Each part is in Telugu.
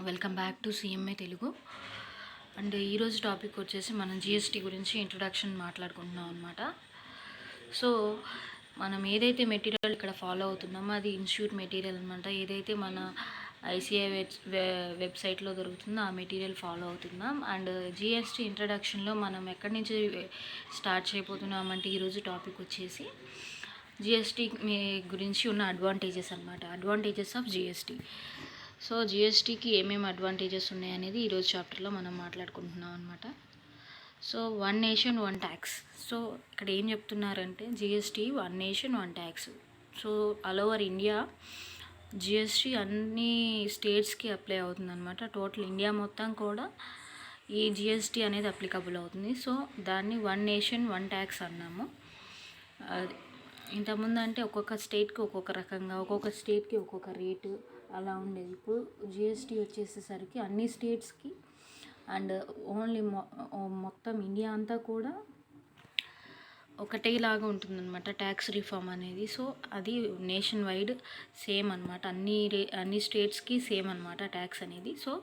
Welcome back to CMA Telugu. And ఈరోజు టాపిక్ వచ్చేసి మనం జిఎస్టీ గురించి ఇంట్రొడక్షన్ మాట్లాడుకుంటున్నాం అనమాట. సో మనం ఏదైతే మెటీరియల్ ఇక్కడ ఫాలో అవుతున్నామో అది ఇన్స్టిట్యూట్ మెటీరియల్ అనమాట. ఏదైతే మన ఐసిఐ వెబ్సైట్లో దొరుకుతుందో ఆ మెటీరియల్ ఫాలో అవుతున్నాం. అండ్ జిఎస్టీ ఇంట్రొడక్షన్లో మనం ఎక్కడి నుంచి స్టార్ట్ చేయబోతున్నామంటే ఈరోజు టాపిక్ వచ్చేసి జిఎస్టీ గురించి ఉన్న అడ్వాంటేజెస్ అనమాట. Advantages of GST. సో జిఎస్టీకి ఏమేమి అడ్వాంటేజెస్ ఉన్నాయనేది ఈరోజు చాప్టర్లో మనం మాట్లాడుకుంటున్నాం అనమాట. So one nation one tax. So ఇక్కడ ఏం చెప్తున్నారంటే GST one nation one tax. So all over India GST అన్ని స్టేట్స్కి అప్లై అవుతుంది అనమాట. టోటల్ ఇండియా మొత్తం కూడా ఈ జిఎస్టీ అనేది అప్లికబుల్ అవుతుంది. సో దాన్ని వన్ నేషన్ వన్ ట్యాక్స్ అన్నాము. ఇంతకుముందు అంటే ఒక్కొక్క స్టేట్కి ఒక్కొక్క రకంగా, ఒక్కొక్క స్టేట్కి ఒక్కొక్క రేటు అలా ఉండేది. ఇప్పుడు జిఎస్టీ వచ్చేసేసరికి అన్ని స్టేట్స్కి అండ్ ఓన్లీ మొత్తం ఇండియా అంతా కూడా ఒకటేలాగా ఉంటుందన్నమాట ట్యాక్స్ రిఫార్మ్ అనేది. సో అది నేషన్ వైడ్ సేమ్ అనమాట. అన్ని స్టేట్స్కి సేమ్ అనమాట ట్యాక్స్ అనేది. So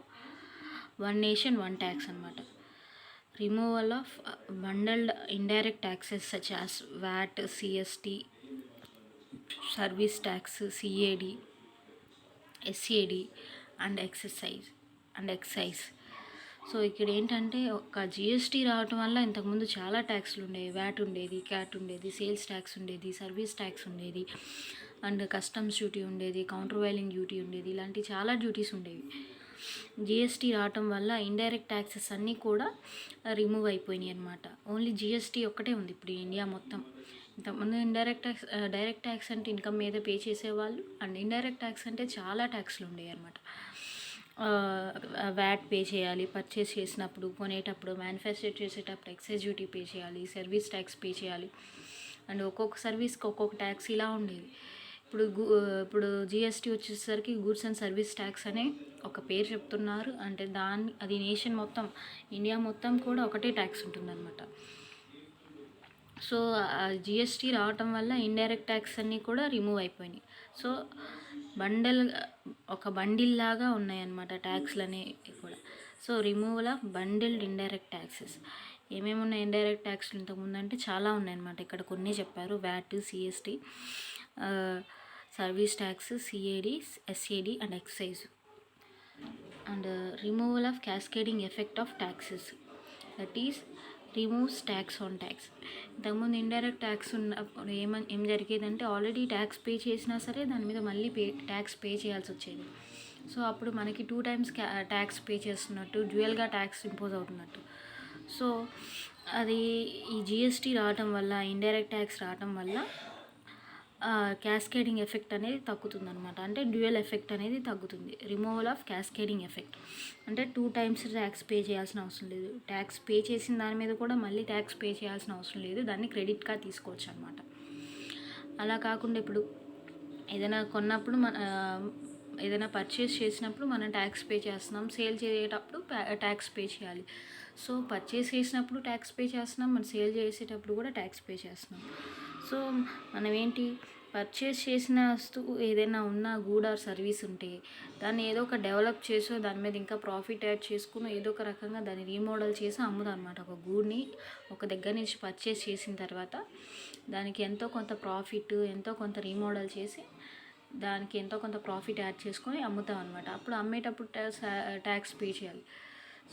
one nation one tax అనమాట. Removal of bundled indirect taxes such as VAT, CST, service tax, CAD, SAD and excise. So ఇక్కడ ఏంటంటే ఒక జిఎస్టీ రావటం వల్ల ఇంతకుముందు చాలా ట్యాక్స్లు ఉండేవి. వ్యాట్ ఉండేది, క్యాట్ ఉండేది, సేల్స్ ట్యాక్స్ ఉండేది, సర్వీస్ ట్యాక్స్ ఉండేది, అండ్ కస్టమ్స్ డ్యూటీ ఉండేది, కౌంటర్ వైలింగ్ డ్యూటీ ఉండేది. ఇలాంటి చాలా డ్యూటీస్ ఉండేవి. జిఎస్టీ రావటం వల్ల ఇండైరెక్ట్ ట్యాక్సెస్ అన్నీ కూడా రిమూవ్ అయిపోయినాయి అనమాట. ఓన్లీ జిఎస్టీ ఒక్కటే ఉంది ఇప్పుడు ఇండియా మొత్తం. ఇంతకుముందు డైరెక్ట్ ట్యాక్స్ అంటే ఇన్కమ్ మీద పే చేసేవాళ్ళు, అండ్ ఇండైరెక్ట్ ట్యాక్స్ అంటే చాలా ట్యాక్స్లు ఉండేవి అనమాట. వ్యాట్ పే చేయాలి, పర్చేస్ చేసినప్పుడు, కొనేటప్పుడు, మ్యానుఫ్యాక్చర్ చేసేటప్పుడు ఎక్సైజ్ డ్యూటీ పే చేయాలి, సర్వీస్ ట్యాక్స్ పే చేయాలి, అండ్ ఒక్కొక్క సర్వీస్కి ఒక్కొక్క ట్యాక్స్ ఇలా ఉండేది. ఇప్పుడు జిఎస్టీ వచ్చేసరికి గూడ్స్ అండ్ సర్వీస్ ట్యాక్స్ అనే ఒక పేరు చెప్తున్నారు. అంటే అది నేషన్ మొత్తం, ఇండియా మొత్తం కూడా ఒకటే ట్యాక్స్ ఉంటుందన్నమాట. సో జిఎస్టీ రావటం వల్ల ఇండైరెక్ట్ ట్యాక్స్ అన్నీ కూడా రిమూవ్ అయిపోయినాయి. సో ఒక బండిల్ లాగా ఉన్నాయన్నమాట ట్యాక్స్లు అనేవి కూడా. So removal of bundled indirect taxes. ఏమేమి ఉన్నాయి ఇండైరెక్ట్ ట్యాక్స్లు ఇంతకుముందు అంటే చాలా ఉన్నాయన్నమాట. ఇక్కడ కొన్ని చెప్పారు: VAT, CST, service tax, CAD, SAD and excise. And removal of cascading effect of taxes, that is removes tax on tax. ఇంతకుముందు ఇండైరెక్ట్ ట్యాక్స్ ఉన్నప్పుడు ఏం జరిగేదంటే ఆల్రెడీ ట్యాక్స్ పే చేసినా సరే దాని మీద మళ్ళీ ట్యాక్స్ పే చేయాల్సి వచ్చేది. సో అప్పుడు మనకి 2 times ట్యాక్స్ పే చేస్తున్నట్టు, డ్యూయల్గా ట్యాక్స్ ఇంపోజ్ అవుతున్నట్టు. సో అది ఈ జిఎస్టీ రావటం వల్ల, ఇండైరెక్ట్ ట్యాక్స్ రావటం వల్ల క్యాస్కేడింగ్ ఎఫెక్ట్ అనేది తగ్గుతుంది అనమాట. అంటే డ్యూయల్ ఎఫెక్ట్ అనేది తగ్గుతుంది. రిమూవల్ ఆఫ్ క్యాస్కేడింగ్ ఎఫెక్ట్ అంటే 2 times ట్యాక్స్ పే చేయాల్సిన అవసరం లేదు. ట్యాక్స్ పే చేసిన దాని మీద కూడా మళ్ళీ ట్యాక్స్ పే చేయాల్సిన అవసరం లేదు. దాన్ని క్రెడిట్గా తీసుకోవచ్చు అనమాట. అలా కాకుండా ఇప్పుడు ఏదైనా కొన్నప్పుడు ఏదైనా పర్చేస్ చేసినప్పుడు మనం ట్యాక్స్ పే చేస్తున్నాం, సేల్ చేసేటప్పుడు ట్యాక్స్ పే చేయాలి. సో పర్చేస్ చేసినప్పుడు ట్యాక్స్ పే చేస్తున్నాం, మనం సేల్ చేసేటప్పుడు కూడా ట్యాక్స్ పే చేస్తున్నాం. సో మనం ఏంటి, పర్చేస్ చేసిన వస్తువు ఏదైనా ఉన్న గూడ్ ఆర్ సర్వీస్ ఉంటే దాన్ని ఏదో ఒక డెవలప్ చేసో, దాని మీద ఇంకా ప్రాఫిట్ యాడ్ చేసుకుని ఏదో ఒక రకంగా దాన్ని రీమోడల్ చేసి అమ్ముదాం అనమాట. ఒక గూడ్ని ఒక దగ్గర నుంచి పర్చేస్ చేసిన తర్వాత దానికి ఎంతో కొంత ప్రాఫిట్, ఎంతో కొంత రీమోడల్ చేసి దానికి ఎంతో కొంత ప్రాఫిట్ యాడ్ చేసుకొని అమ్ముతాం అనమాట. అప్పుడు అమ్మేటప్పుడు ట్యాక్స్ పే చేయాలి.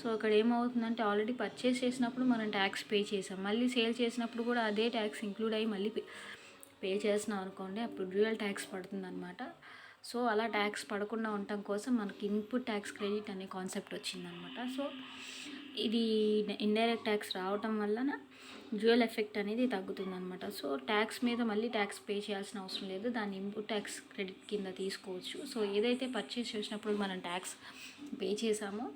సో ఇక్కడ ఏమవుతుందంటే ఆల్రెడీ పర్చేస్ చేసినప్పుడు మనం ట్యాక్స్ పే చేసాం, మళ్ళీ సేల్ చేసినప్పుడు కూడా అదే ట్యాక్స్ ఇంక్లూడ్ అయ్యి మళ్ళీ పే చేస్తున్నాం అనుకోండి, అప్పుడు డ్యూయల్ ట్యాక్స్ పడుతుందన్నమాట. సో అలా ట్యాక్స్ పడకుండా ఉండటం కోసం మనకి ఇన్పుట్ ట్యాక్స్ క్రెడిట్ అనే కాన్సెప్ట్ వచ్చిందనమాట. సో ఇది ఇండైరెక్ట్ ట్యాక్స్ రావటం వలన డ్యూయల్ ఎఫెక్ట్ అనేది తగ్గుతుందన్నమాట. సో ట్యాక్స్ మీద మళ్ళీ ట్యాక్స్ పే చేయాల్సిన అవసరం లేదు, దాన్ని ఇన్పుట్ ట్యాక్స్ క్రెడిట్ కింద తీసుకోవచ్చు. సో ఏదైతే పర్చేస్ చేసినప్పుడు మనం ట్యాక్స్ పే చేసామో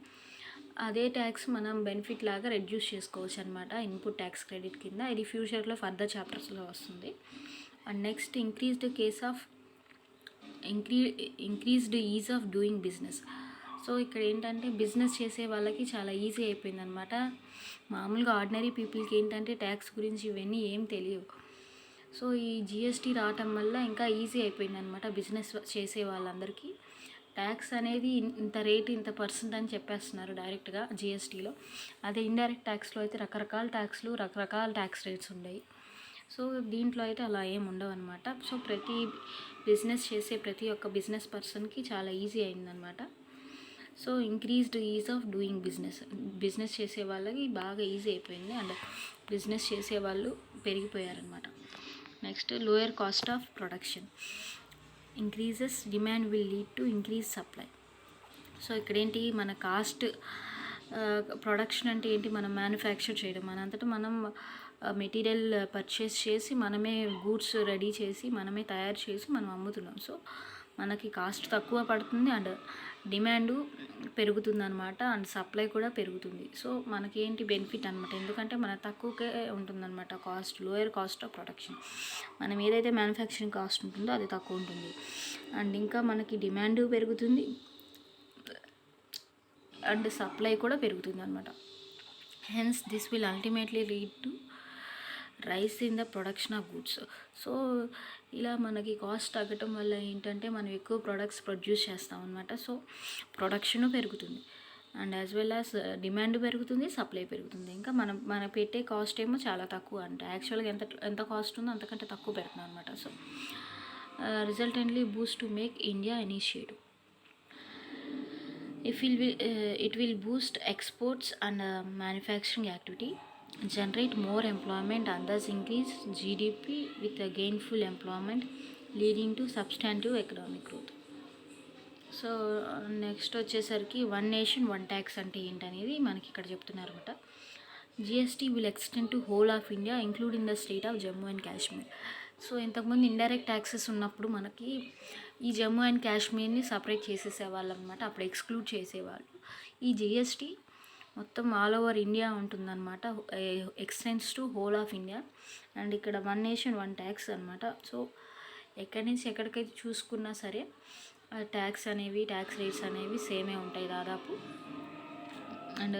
అదే ట్యాక్స్ మనం బెనిఫిట్ లాగా రెడ్యూస్ చేసుకోవచ్చు అనమాట ఇన్పుట్ ట్యాక్స్ క్రెడిట్ కింద. ఇది ఫ్యూచర్లో ఫర్దర్ చాప్టర్స్లో వస్తుంది. And next increased ease of doing business. So ఇక్కడ ఏంటంటే బిజినెస్ చేసే వాళ్ళకి చాలా ఈజీ అయిపోయిందనమాట. మామూలుగా ఆర్డినరీ పీపుల్కి ఏంటంటే ట్యాక్స్ గురించి ఇవన్నీ ఏం తెలియవు. సో ఈ జిఎస్టీ రావటం వల్ల ఇంకా ఈజీ అయిపోయిందనమాట బిజినెస్ చేసే వాళ్ళందరికీ. ట్యాక్స్ అనేది ఇంత రేట్ ఇంత పర్సెంట్ అని చెప్పేస్తున్నారు డైరెక్ట్గా జిఎస్టీలో. అదే ఇండైరెక్ట్ ట్యాక్స్లో అయితే రకరకాల ట్యాక్స్లు రకరకాల ట్యాక్స్ రేట్స్ ఉన్నాయి. సో దీంట్లో అయితే అలా ఏమి ఉండవు అనమాట. సో ప్రతి బిజినెస్ చేసే ప్రతి ఒక్క బిజినెస్ పర్సన్కి చాలా ఈజీ అయిందనమాట. So increased ease of doing business చేసే వాళ్ళకి బాగా ఈజీ అయిపోయింది అండ్ బిజినెస్ చేసే వాళ్ళు పెరిగిపోయారనమాట. Next lower cost of production increases demand will lead to increase supply. So ఇక్కడేంటి మన కాస్ట్ ప్రొడక్షన్ అంటే ఏంటి, మనం మ్యానుఫ్యాక్చర్ చేయడం, మనంతటా మనం మెటీరియల్ పర్చేస్ చేసి మనమే గూడ్స్ రెడీ చేసి మనమే తయారు చేసి మనం అమ్ముతున్నాం. సో మనకి కాస్ట్ తక్కువ పడుతుంది అండ్ డిమాండు పెరుగుతుంది అనమాట అండ్ సప్లై కూడా పెరుగుతుంది. సో మనకేంటి బెనిఫిట్ అనమాట, ఎందుకంటే మన తక్కువకే ఉంటుందన్నమాట cost, lower cost of production. మనం ఏదైతే మ్యానుఫ్యాక్చరింగ్ కాస్ట్ ఉంటుందో అది తక్కువ ఉంటుంది అండ్ ఇంకా మనకి డిమాండ్ పెరుగుతుంది అండ్ సప్లై కూడా పెరుగుతుంది అనమాట. Hence this will ultimately lead to rice in the production of goods. So ఇలా మనకి కాస్ట్ తగ్గటం వల్ల ఏంటంటే మనం ఎక్కువ ప్రొడక్ట్స్ ప్రొడ్యూస్ చేస్తాం అనమాట. సో ప్రొడక్షను పెరుగుతుంది and as well as demand పెరుగుతుంది, సప్లై పెరుగుతుంది. ఇంకా మనం పెట్టే కాస్ట్ ఏమో చాలా తక్కువ, అంటే యాక్చువల్గా ఎంత కాస్ట్ ఉందో అంతకంటే తక్కువ పెడుతున్నాం అనమాట. So resultantly boost to make India initiative. It will boost exports and manufacturing activity, generate more employment and thus increase GDP with a gainful employment leading to substantive economic growth. So next వచ్చేసరికి వన్ నేషన్ వన్ ట్యాక్స్ అంటే ఏంటనేది మనకి ఇక్కడ చెప్తున్నారు అనమాట. GST will extend to whole of India including the state of Jammu and Kashmir. So ఇంతకుముందు ఇండైరెక్ట్ ట్యాక్సెస్ ఉన్నప్పుడు మనకి ఈ జమ్మూ అండ్ కాశ్మీర్ని సపరేట్ చేసేసేవాళ్ళు అనమాట, అప్పుడు ఎక్స్క్లూడ్ చేసేవాళ్ళు. ఈ జిఎస్టీ మొత్తం ఆల్ ఓవర్ ఇండియా ఉంటుందన్నమాట, extends to whole of India and ఇక్కడ వన్ నేషన్ వన్ ట్యాక్స్ అనమాట. సో ఎక్కడి నుంచి ఎక్కడికైతే చూసుకున్నా సరే ట్యాక్స్ రేట్స్ అనేవి సేమే ఉంటాయి దాదాపు. అండ్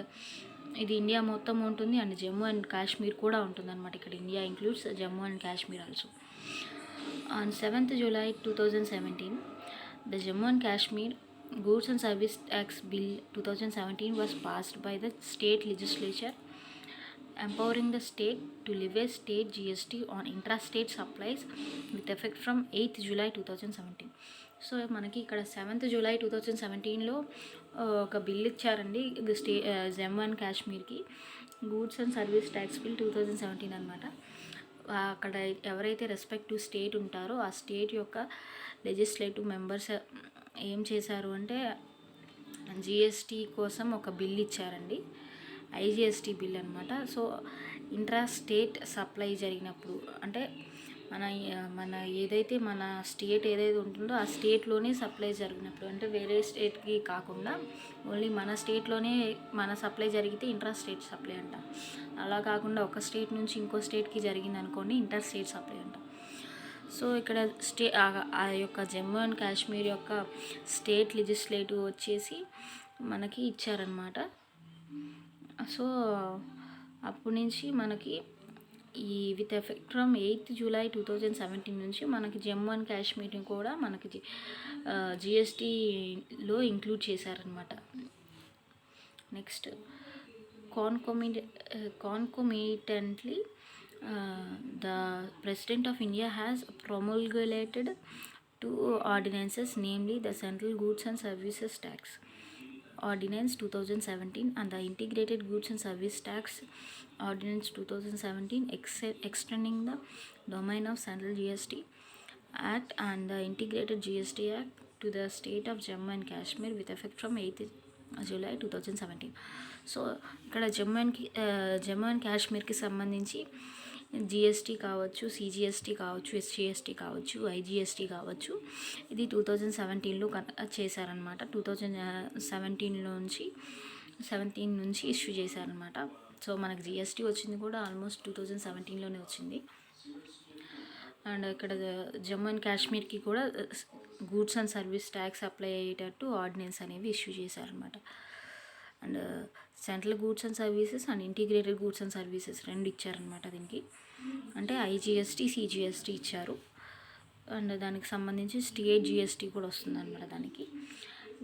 ఇది ఇండియా మొత్తం ఉంటుంది అండ్ జమ్మూ అండ్ కాశ్మీర్ కూడా ఉంటుంది అనమాట. ఇక్కడ India includes Jammu and Kashmir also. On 7th July 2017, the Jammu and Kashmir Goods and Service Tax Bill 2017 was passed by the state legislature, empowering the state to levy state GST on intrastate supplies with effect from 8th July 2017. So మనకి ఇక్కడ 7th July 2017లో ఒక బిల్ ఇచ్చారండి జమ్మూ అండ్ కాశ్మీర్కి, goods and service tax bill 2017 అనమాట. అక్కడ ఎవరైతే రెస్పెక్టివ్ స్టేట్ ఉంటారో ఆ స్టేట్ యొక్క లెజిస్లేటివ్ మెంబర్స్ ఏం చేశారు అంటే జిఎస్టీ కోసం ఒక బిల్ ఇచ్చారండి, ఐజిఎస్టీ బిల్ అనమాట. సో ఇంట్రా స్టేట్ సప్లై జరిగినప్పుడు అంటే మన ఏదైతే మన స్టేట్ ఏదైతే ఉంటుందో ఆ స్టేట్లోనే సప్లై జరిగినప్పుడు, అంటే వేరే స్టేట్కి కాకుండా ఓన్లీ మన స్టేట్లోనే మన సప్లై జరిగితే ఇంట్రా స్టేట్ సప్లై అంటాం. అలా కాకుండా ఒక స్టేట్ నుంచి ఇంకో స్టేట్కి జరిగింది అనుకోండి ఇంటర్ స్టేట్ సప్లై అంటాం. సో ఇక్కడ ఆ యొక్క జమ్మూ అండ్ కాశ్మీర్ యొక్క స్టేట్ లెజిస్లేటివ్ వచ్చేసి మనకి ఇచ్చారనమాట. సో అప్పటి నుంచి మనకి ఈ with effect from 8th July 2017 నుంచి మనకి జమ్మూ అండ్ కాశ్మీర్ని కూడా మనకి జిఎస్టీలో ఇంక్లూడ్ చేశారనమాట. Next concomitantly the President of India has promulgated two ordinances, namely the Central Goods and Services Tax Ordinance 2017 and the Integrated Goods and Service Tax Ordinance 2017, extending the domain of Central GST Act and the Integrated GST Act to the state of Jammu and Kashmir with effect from 8th July 2017. So ఇక్కడ జమ్మూ అండ్ కాశ్మీర్కి సంబంధించి జిఎస్టీ కావచ్చు, సిజిఎస్టీ కావచ్చు, ఎస్జిఎస్టీ కావచ్చు, ఐజిఎస్టీ కావచ్చు, ఇది 2017లో చేశారనమాట. 2017 నుంచి ఇష్యూ చేశారనమాట. సో మనకి జిఎస్టీ వచ్చింది కూడా ఆల్మోస్ట్ 2017లోనే వచ్చింది. అండ్ ఇక్కడ జమ్మూ అండ్ కాశ్మీర్కి కూడా goods and service tax apply అయ్యేటట్టు ఆర్డినెన్స్ అనేవి ఇష్యూ చేశారనమాట. And central goods and services and integrated goods and services రెండు ఇచ్చారనమాట దీనికి. అంటే ఐజిఎస్టీ, సిజిఎస్టీ ఇచ్చారు అండ్ దానికి సంబంధించి స్టేట్ జిఎస్టీ కూడా వస్తుందన్నమాట దానికి.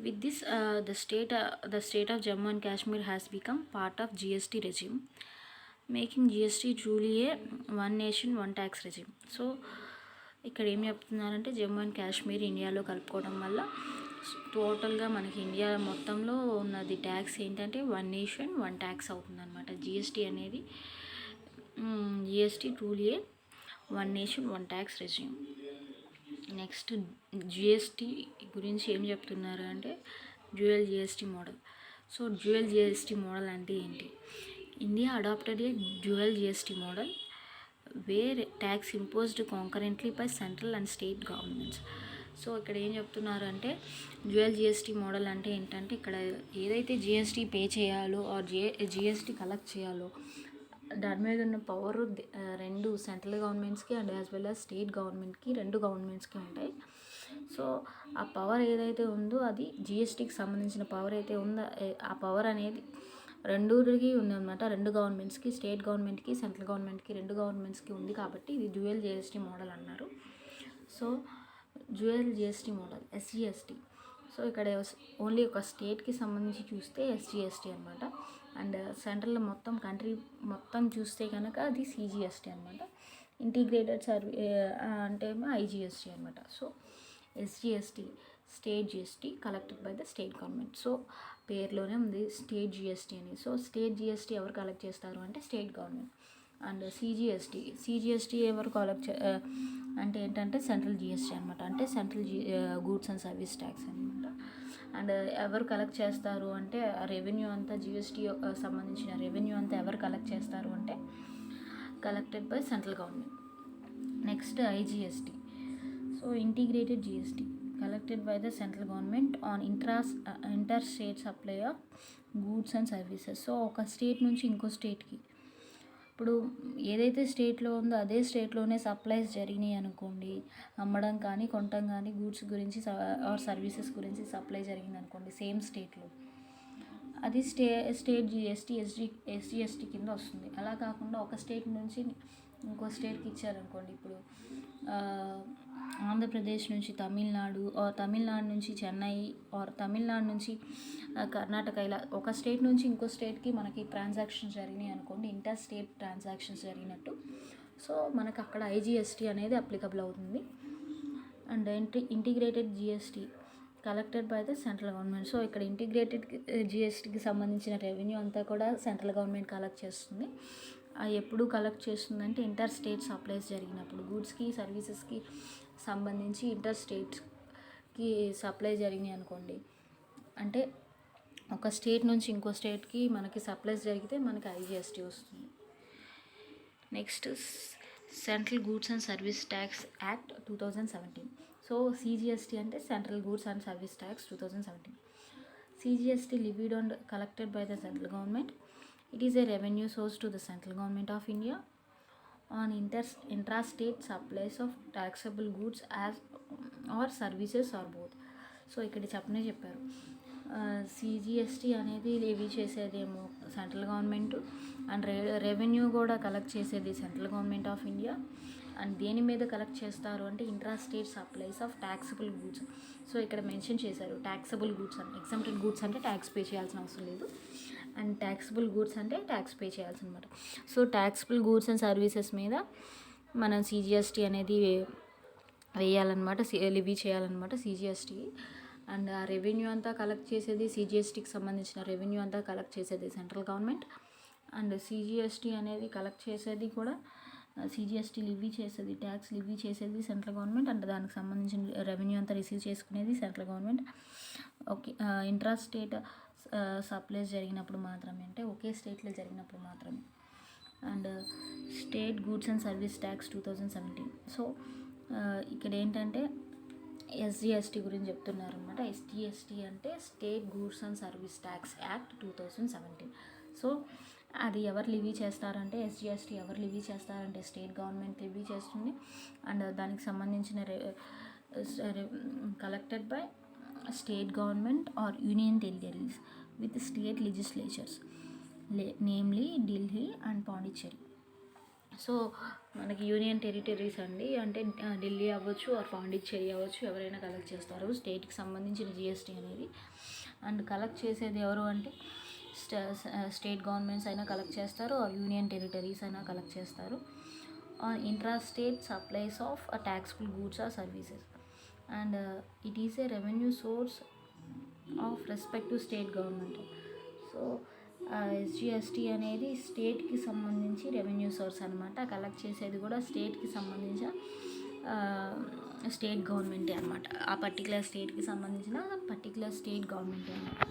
With this, the state of Jammu and Kashmir has become part of GST regime, making GST truly a one nation one tax regime. So ఇక్కడ ఏం చెప్తున్నారంటే జమ్మూ అండ్ కాశ్మీర్ ఇండియాలో కలుపుకోవడం వల్ల టోటల్గా మనకి ఇండియా మొత్తంలో ఉన్నది ట్యాక్స్ ఏంటంటే వన్ నేషన్ వన్ ట్యాక్స్ అవుతుంది అనమాట. జిఎస్టీ అనేది GST truly one nation one tax regime. Next GST గురించి ఏం చెప్తున్నారు అంటే dual GST model. So dual GST model అంటే ఏంటి? India adapted a dual GST model where tax imposed concurrently by central and state governments. So ఇక్కడ ఏం చెప్తున్నారు అంటే డ్యూయల్ జిఎస్టీ మోడల్ అంటే ఏంటంటే ఇక్కడ ఏదైతే జిఎస్టీ పే చేయాలో ఆర్ జిఎస్టీ కలెక్ట్ చేయాలో దాని మీద ఉన్న పవర్ రెండు సెంట్రల్ గవర్నమెంట్స్కి and as well as state గవర్నమెంట్కి, రెండు గవర్నమెంట్స్కి ఉంటాయి. సో ఆ పవర్ ఏదైతే ఉందో అది జిఎస్టీకి సంబంధించిన పవర్ అయితే ఉందో ఆ పవర్ అనేది రెండుకి ఉందన్నమాట. రెండు గవర్నమెంట్స్కి, స్టేట్ గవర్నమెంట్కి, సెంట్రల్ గవర్నమెంట్కి, రెండు గవర్నమెంట్స్కి ఉంది కాబట్టి ఇది డ్యూయల్ జిఎస్టీ మోడల్ అన్నారు. So dual GST model SGST. So ఇక్కడ ఓన్లీ ఒక స్టేట్కి సంబంధించి చూస్తే ఎస్జిఎస్టీ అనమాట. అండ్ సెంట్రల్ మొత్తం కంట్రీ మొత్తం చూస్తే కనుక అది సిజిఎస్టీ అనమాట. ఇంటిగ్రేటెడ్ అంటే ఐజిఎస్టీ అనమాట. So SGST state GST collected by the state government. So పేరులోనే ఉంది స్టేట్ జిఎస్టీ అని. సో స్టేట్ జిఎస్టీ ఎవరు కలెక్ట్ చేస్తారు అంటే స్టేట్ గవర్నమెంట్. అండ్ సిజిఎస్టీ ఎవరు కలెక్ట్ అంటే ఏంటంటే సెంట్రల్ జిఎస్టీ అనమాట. అంటే central goods and service tax అనమాట. అండ్ ఎవరు కలెక్ట్ చేస్తారు అంటే రెవెన్యూ అంతా జిఎస్టీ సంబంధించిన రెవెన్యూ అంతా ఎవరు కలెక్ట్ చేస్తారు అంటే collected by central government. Next IGST. So integrated GST collected by the central government on interstate supply of goods and services. So ఒక స్టేట్ నుంచి ఇంకో స్టేట్కి ఇప్పుడు ఏదైతే స్టేట్లో ఉందో అదే స్టేట్లోనే సప్లైస్ జరిగినాయి అనుకోండి, అమ్మడం కానీ కొనటం కానీ గూడ్స్ గురించి ఆర్ సర్వీసెస్ గురించి సప్లై జరిగింది అనుకోండి సేమ్ స్టేట్లో, అది స్టేట్ జిఎస్టీ ఎస్జిఎస్టీ కింద వస్తుంది. అలా కాకుండా ఒక స్టేట్ నుంచి ఇంకో స్టేట్కి ఇచ్చారనుకోండి, ఇప్పుడు ఆంధ్రప్రదేశ్ నుంచి తమిళనాడు ఆర్ తమిళనాడు నుంచి చెన్నై ఆర్ తమిళనాడు నుంచి కర్ణాటక, ఇలా ఒక స్టేట్ నుంచి ఇంకో స్టేట్కి మనకి ట్రాన్సాక్షన్స్ జరిగినాయి అనుకోండి, ఇంటర్ స్టేట్ ట్రాన్సాక్షన్స్ జరిగినట్టు. సో మనకు అక్కడ ఐజిఎస్టీ అనేది అప్లికబుల్ అవుతుంది. And integrated GST collected by the central government. So ఇక్కడ ఇంటిగ్రేటెడ్ జిఎస్టీకి సంబంధించిన రెవెన్యూ అంతా కూడా సెంట్రల్ గవర్నమెంట్ కలెక్ట్ చేస్తుంది. ఎప్పుడు కలెక్ట్ చేస్తుందంటే ఇంటర్ స్టేట్ సప్లైస్ జరిగినప్పుడు, గూడ్స్కి సర్వీసెస్కి సంబంధించి ఇంటర్ స్టేట్కి సప్లై జరిగినాయి అనుకోండి, అంటే ఒక స్టేట్ నుంచి ఇంకో స్టేట్కి మనకి సప్లైస్ జరిగితే మనకి ఐజిఎస్టీ వస్తుంది. Next central goods and service tax act 2017. So CGST అంటే central goods and service tax 2017. CGST levied and collected by the central government. It is a revenue source to the central government of India on intrastate supplies of taxable goods as or services or both. So ఇక్కడ చెప్పారు సిజిఎస్టీ అనేది లెవీ చేసేదేమో సెంట్రల్ గవర్నమెంట్ అండ్ రెవెన్యూ కూడా కలెక్ట్ చేసేది central government of India. And దేని మీద కలెక్ట్ చేస్తారు అంటే intrastate supplies of taxable goods. So ఇక్కడ మెన్షన్ చేశారు ట్యాక్సబుల్ గూడ్స్ అని. ఎగ్జాంప్టెడ్ గూడ్స్ అంటే ట్యాక్స్ పే చేయాల్సిన అవసరం లేదు, అండ్ ట్యాక్సబుల్ గూడ్స్ అంటే ట్యాక్స్ పే చేయాల్సి అనమాట. So taxable goods and services మీద మనం సిజిఎస్టీ అనేది వేయాలన్నమాట, లివీ చేయాలన్నమాట సిజిఎస్టీ. అండ్ ఆ రెవెన్యూ అంతా కలెక్ట్ చేసేది సిజిఎస్టీకి సంబంధించిన రెవెన్యూ అంతా కలెక్ట్ చేసేది సెంట్రల్ గవర్నమెంట్. అండ్ సిజిఎస్టీ అనేది కలెక్ట్ చేసేది కూడా సిజిఎస్టీ లివీ చేసేది, ట్యాక్స్ లివీ చేసేది సెంట్రల్ గవర్నమెంట్. అండ్ దానికి సంబంధించిన రెవెన్యూ అంతా రిసీవ్ చేసుకునేది central government. Okay, intra state supplies జరిగినప్పుడు మాత్రమే, అంటే ఒకే స్టేట్లో జరిగినప్పుడు మాత్రమే. And state goods and service tax 2017. So ఇక్కడ ఏంటంటే ఎస్జిఎస్టీ గురించి చెప్తున్నారు అనమాట. ఎస్జిఎస్టీ అంటే state goods and service tax act 2017. So అది ఎవరు లివీ చేస్తారంటే ఎస్జిఎస్టీ ఎవరు లివీ చేస్తారంటే స్టేట్ గవర్నమెంట్ లివీ చేస్తుంది. అండ్ దానికి సంబంధించిన collected by state government are union territories with state legislatures namely Delhi and Pondicherry. So మనకి యూనియన్ టెరిటరీస్ అండి, అంటే ఢిల్లీ అవ్వచ్చు ఆర్ పాండిచ్చేరి అవ్వచ్చు, ఎవరైనా కలెక్ట్ చేస్తారు స్టేట్కి సంబంధించిన జిఎస్టీ అనేది. అండ్ కలెక్ట్ చేసేది ఎవరు అంటే స్టేట్ గవర్నమెంట్స్ అయినా కలెక్ట్ చేస్తారు, ఆర్ యూనియన్ టెరిటరీస్ అయినా కలెక్ట్ చేస్తారు. On intra state supplies of taxable goods or services, and it is a revenue source of respect to state government. So SGST అనేది స్టేట్కి సంబంధించి రెవెన్యూ సోర్స్ అనమాట. కలెక్ట్ చేసేది కూడా స్టేట్కి సంబంధించిన స్టేట్ గవర్నమెంటే అనమాట. ఆ పర్టికులర్ స్టేట్కి సంబంధించిన పర్టికులర్ స్టేట్ గవర్నమెంటే అనమాట.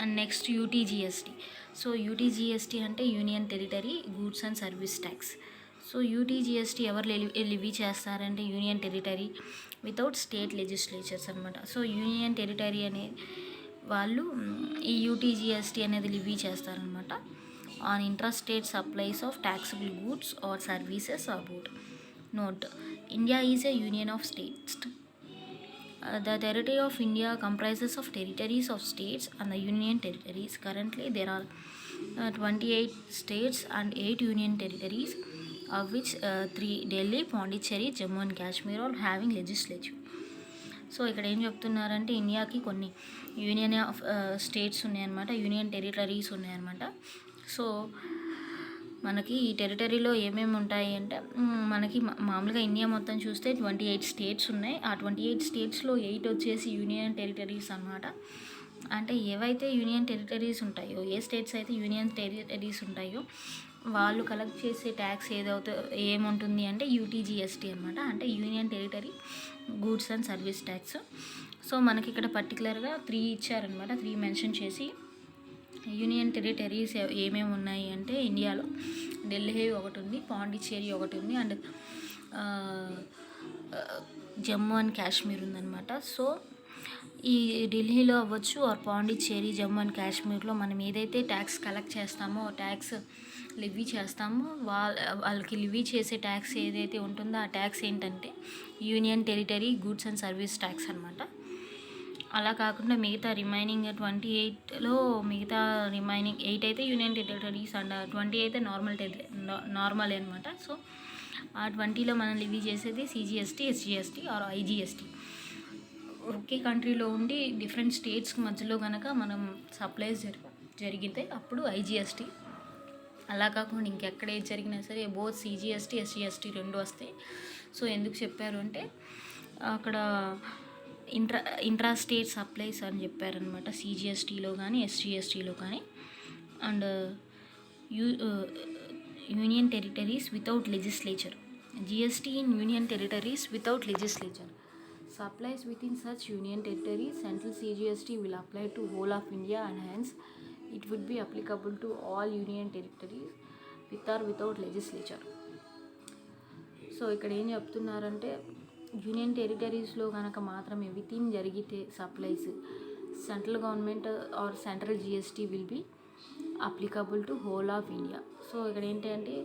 And next UTGST. So UTGST అంటే union territory goods and service tax. So UTGST ఎవరు లివీ చేస్తారంటే union territory without state legislatures అనమాట. సో యూనియన్ టెరిటరీ అనే వాళ్ళు ఈ యూటీజీఎస్టీ అనేది లివీ చేస్తారనమాట on intra state supplies of taxable goods or services about. Note, India is a union of states. The territory of India comprises of territories of states and the union territories. Currently, there are 28 states and 8 union territories, of which 3 Delhi, Pondicherry, Jammu and Kashmir are having legislature. So ఇక్కడ ఏం చెప్తున్నారంటే ఇండియాకి కొన్ని యూనియన్ ఆఫ్ స్టేట్స్ ఉన్నాయన్నమాట, యూనియన్ టెరిటరీస్ ఉన్నాయన్నమాట. సో మనకి ఈ టెరిటరీలో ఏమేమి ఉంటాయి అంటే మనకి మామూలుగా ఇండియా మొత్తం చూస్తే 28 స్టేట్స్ ఉన్నాయి. ఆ 28 స్టేట్స్లో 8 వచ్చేసి యూనియన్ టెరిటరీస్ అన్నమాట. అంటే ఏవైతే యూనియన్ టెరిటరీస్ ఉంటాయో, ఏ స్టేట్స్ అయితే యూనియన్ టెరిటరీస్ ఉంటాయో వాళ్ళు కలెక్ట్ చేసే ట్యాక్స్ ఏముంటుంది అంటే యూటీజీఎస్టీ అనమాట, అంటే union territory goods and service tax. So మనకి ఇక్కడ పర్టికులర్గా 3 ఇచ్చారనమాట. 3 మెన్షన్ చేసి యూనియన్ టెరిటరీస్ ఏమేమి ఉన్నాయి అంటే ఇండియాలో ఢిల్లీ ఒకటి ఉంది, పాండిచ్చేరి ఒకటి ఉంది, అండ్ జమ్మూ అండ్ కాశ్మీర్ ఉందన్నమాట. సో ఈ ఢిల్లీలో అవ్వచ్చు ఆర్ పాండిచ్చేరి, జమ్మూ అండ్ కాశ్మీర్లో మనం ఏదైతే ట్యాక్స్ కలెక్ట్ చేస్తామో, ట్యాక్స్ లివీ చేస్తామో వాళ్ళకి లివీ చేసే ట్యాక్స్ ఏదైతే ఉంటుందో ఆ ట్యాక్స్ ఏంటంటే union territory goods and service tax అనమాట. అలా కాకుండా మిగతా రిమైనింగ్ 28లో మిగతా రిమైనింగ్ 8 అయితే యూనియన్ టెరిటరీస్ అండ్ 20 అయితే నార్మల్ అనమాట. సో ఆ 20లో మనం లివీ చేసేది సిజిఎస్టీ, ఎస్జిఎస్టీ ఆర్ ఐజిఎస్టీ. ఒకే కంట్రీలో ఉండి డిఫరెంట్ స్టేట్స్కి మధ్యలో కనుక మనం సప్లైస్ జరిగితే అప్పుడు ఐజిఎస్టీ. అలా కాకుండా ఇంకెక్కడ ఏది జరిగినా సరే బోత్ సిజిఎస్టీ, ఎస్జిఎస్టీ 2 వస్తాయి. సో ఎందుకు చెప్పారు అంటే అక్కడ ఇంట్రా స్టేట్ సప్లైస్ అని చెప్పారనమాట, సిజిఎస్టీలో కానీ ఎస్జిఎస్టీలో కానీ. And union territories without legislature. GST in union territories without legislature. Supplies within such union territories, central CGST will apply to whole of India, and hence it would be applicable to all union territories with or without legislature. So ఇక్కడ ఏం చెప్తున్నారంటే యూనియన్ టెరిటరీస్లో కనుక మాత్రమే వితిన్ జరిగితే supplies central government or central GST will be applicable to whole of India. So ఇక్కడ ఏంటంటే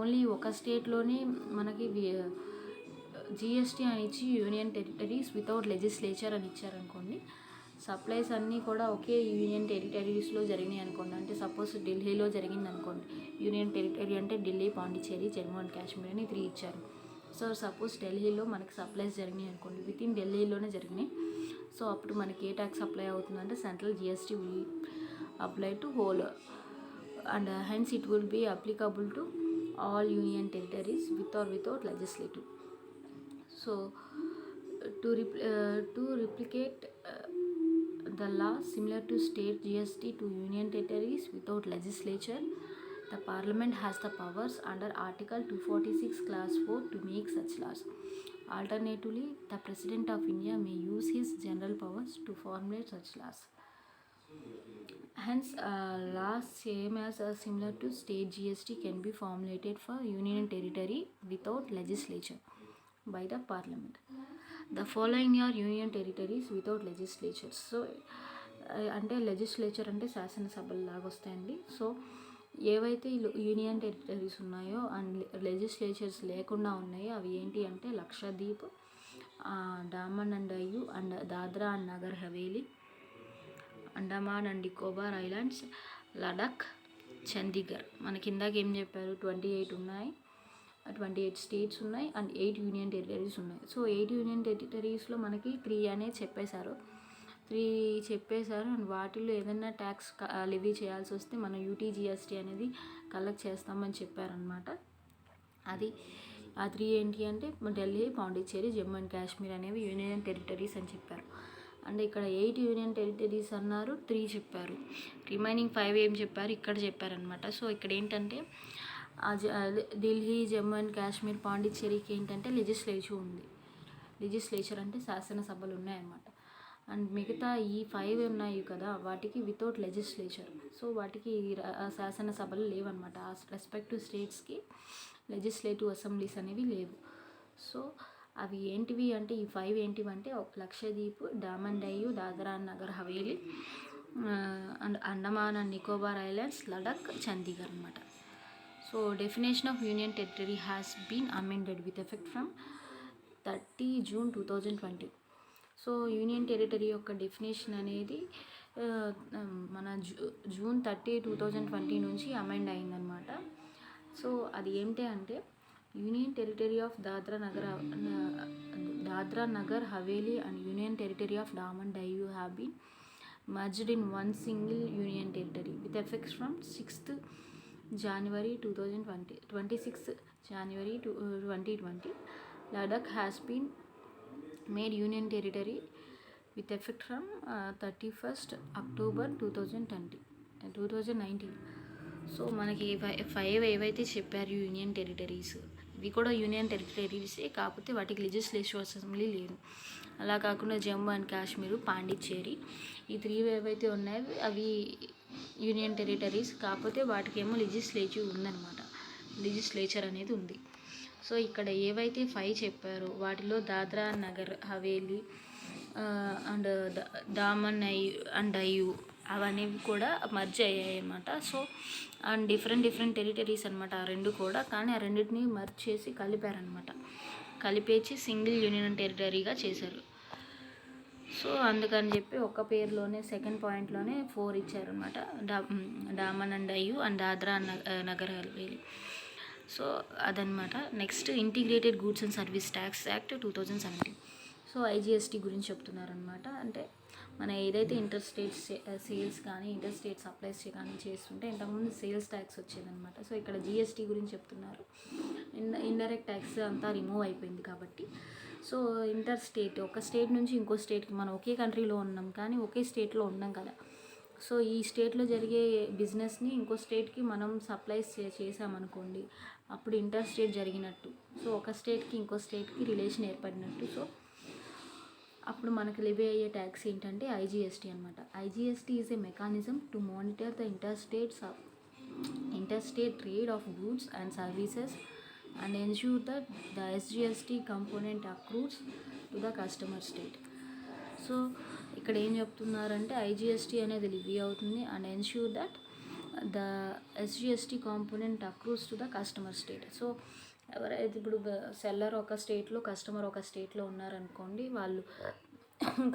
ఓన్లీ ఒక స్టేట్లోనే మనకి జిఎస్టీ అని ఇచ్చి యూనియన్ టెరిటరీస్ వితౌట్ లెజిస్లేచర్ అని ఇచ్చారనుకోండి, సప్లైస్ అన్నీ కూడా ఒకే యూనియన్ టెరిటరీస్లో జరిగినాయి అనుకోండి. అంటే సపోజ్ ఢిల్లీలో జరిగింది అనుకోండి, యూనియన్ టెరిటరీ అంటే ఢిల్లీ, పాండిచ్చేరి, జమ్మూ అండ్ కాశ్మీర్ అని 3 ఇచ్చారు. సో సపోజ్ ఢిల్లీలో మనకి సప్లైస్ జరిగినాయి అనుకోండి, వితిన్ ఢిల్లీలోనే జరిగినాయి. సో అప్పుడు మనకి ఏ ట్యాక్స్ అప్లై అవుతుందంటే central GST will apply to whole, and hence it will be applicable to all union territories with or without legislative. So to replicate the law similar to state GST to union territories without legislature, the parliament has the powers under article 246 clause 4 to make such laws. Alternatively, the president of India may use his general powers to formulate such laws. Hence laws same as similar to state GST can be formulated for union territory without legislature by the parliament. The following are union territories without legislatures. So అంటే లెజిస్లేచర్ అంటే శాసనసభలు లాగా వస్తాయండి. సో ఏవైతే యూనియన్ టెరిటరీస్ ఉన్నాయో అండ్ లెజిస్లేచర్స్ లేకుండా ఉన్నాయో అవి ఏంటి అంటే Lakshadweep, Daman and Diu, and Dadra and Nagar Haveli, Andaman and Nicobar islands, Ladakh, Chandigarh. మనకి ఇందాక ఏం చెప్పారు 28 ఉన్నాయి. 28 స్టేట్స్ ఉన్నాయి అండ్ 8 యూనియన్ టెరిటరీస్ ఉన్నాయి. సో 8 యూనియన్ టెరిటరీస్లో మనకి 3 అనేది చెప్పేశారు. అండ్ వాటిల్లో ఏదైనా ట్యాక్స్ లెవీ చేయాల్సి వస్తే మనం యూటీజీఎస్టీ అనేది కలెక్ట్ చేస్తామని చెప్పారనమాట. అది ఆ 3 ఏంటి అంటే ఢిల్లీ, పాండిచ్చేరి, జమ్మూ అండ్ కాశ్మీర్ అనేవి యూనియన్ టెరిటరీస్ అని చెప్పారు. అండ్ ఇక్కడ 8 యూనియన్ టెరిటరీస్ అన్నారు, 3 చెప్పారు. రిమైనింగ్ 5 ఏం చెప్పారు ఇక్కడ చెప్పారనమాట. సో ఇక్కడ ఏంటంటే ఢిల్లీ, జమ్మూ అండ్ కాశ్మీర్, పాండిచ్చేరికి ఏంటంటే లెజిస్లేచర్ అంటే శాసనసభలు ఉన్నాయన్నమాట. అండ్ మిగతా ఈ 5 ఉన్నాయి కదా వాటికి వితౌట్ లెజిస్లేచర్. సో వాటికి శాసనసభలు లేవన్నమాట. ఆ రెస్పెక్టివ్ స్టేట్స్కి లెజిస్లేటివ్ అసెంబ్లీస్ అనేవి లేవు. సో అవి ఏంటివి అంటే ఈ 5 ఏంటివంటే Lakshadweep, Daman Diu, Dadra and Nagar Haveli, and Andaman and Nicobar islands, Ladakh, Chandigarh అనమాట. So definition of union territory has been amended with effect from 30 June 2020. So union territory యొక్క డెఫినేషన్ అనేది మన జూన్ 30, 2020 నుంచి అమెండ్ అయిందనమాట. సో అది ఏంటి అంటే union territory of Dadra Nagar Haveli and union territory of Daman Diu have been merged in one single union territory with effects from 6th January 2020. 26th January 2020. Ladakh has been made union territory with effect from 31st October 2019. So మనకి 5 ఏవైతే చెప్పారు యూనియన్ టెరిటరీస్, ఇవి కూడా యూనియన్ టెరిటరీసే, కాకపోతే వాటికి లెజిస్లేటివ్ అసెంబ్లీ లేదు. అలా కాకుండా జమ్మూ అండ్ కాశ్మీర్, పాండిచ్చేరి ఈ 3 ఏవైతే ఉన్నాయో అవి యూనియన్ టెరిటరీస్, కాకపోతే వాటికేమో లెజిస్లేచర్ అనేది ఉంది. సో ఇక్కడ ఏవైతే 5 చెప్పారో వాటిలో దాద్రా నగర్ హవేలీ అండ్ డామన్ అండ్ డయ్యూ అవనేవి కూడా మర్జ్ అయ్యాయి అన్నమాట. సో అండ్ డిఫరెంట్ టెరిటరీస్ అనమాట ఆ 2 కూడా, కానీ ఆ రెండింటిని మర్జ్ చేసి కలిపేసి సింగిల్ యూనియన్ టెరిటరీగా చేశారు. సో అందుకని చెప్పి ఒక్క పేరులోనే సెకండ్ పాయింట్లోనే 4 ఇచ్చారనమాట, Daman and Diu and Dadra Nagar Haveli. So అదనమాట. Next integrated goods and service tax act 2017. So IGST గురించి చెప్తున్నారనమాట. అంటే మన ఏదైతే ఇంటర్ స్టేట్ సేల్స్ కానీ ఇంటర్ స్టేట్ సప్లైస్ కానీ చేస్తుంటే ఇంతకుముందు సేల్స్ ట్యాక్స్ వచ్చేదనమాట. సో ఇక్కడ జిఎస్టీ గురించి చెప్తున్నారు. ఇండైరెక్ట్ ట్యాక్స్ అంతా రిమూవ్ అయిపోయింది కాబట్టి. సో ఇంటర్ స్టేట్, ఒక స్టేట్ నుంచి ఇంకో స్టేట్కి, మనం ఒకే కంట్రీలో ఉన్నాం కానీ ఒకే స్టేట్లో ఉన్నాం కదా. సో ఈ స్టేట్లో జరిగే బిజినెస్ని ఇంకో స్టేట్కి మనం సప్లైస్ చేసామనుకోండి, అప్పుడు ఇంటర్ స్టేట్ జరిగినట్టు. సో ఒక స్టేట్కి ఇంకో స్టేట్కి రిలేషన్ ఏర్పడినట్టు. సో అప్పుడు మనకు లెవీ అయ్యే ట్యాక్స్ ఏంటంటే ఐజిఎస్టీ అనమాట. IGST is a mechanism to monitor the interstate trade of goods and services and ensure that the SGST component accrues to the customer state. So ఇక్కడ ఏం చెప్తున్నారంటే ఐజిఎస్టీ అనేది లివీ అవుతుంది and ensure that the SGST component accrues to the customer state. So ఎవరైతే ఇప్పుడు సెల్లర్ ఒక స్టేట్లో, కస్టమర్ ఒక స్టేట్లో ఉన్నారనుకోండి, వాళ్ళు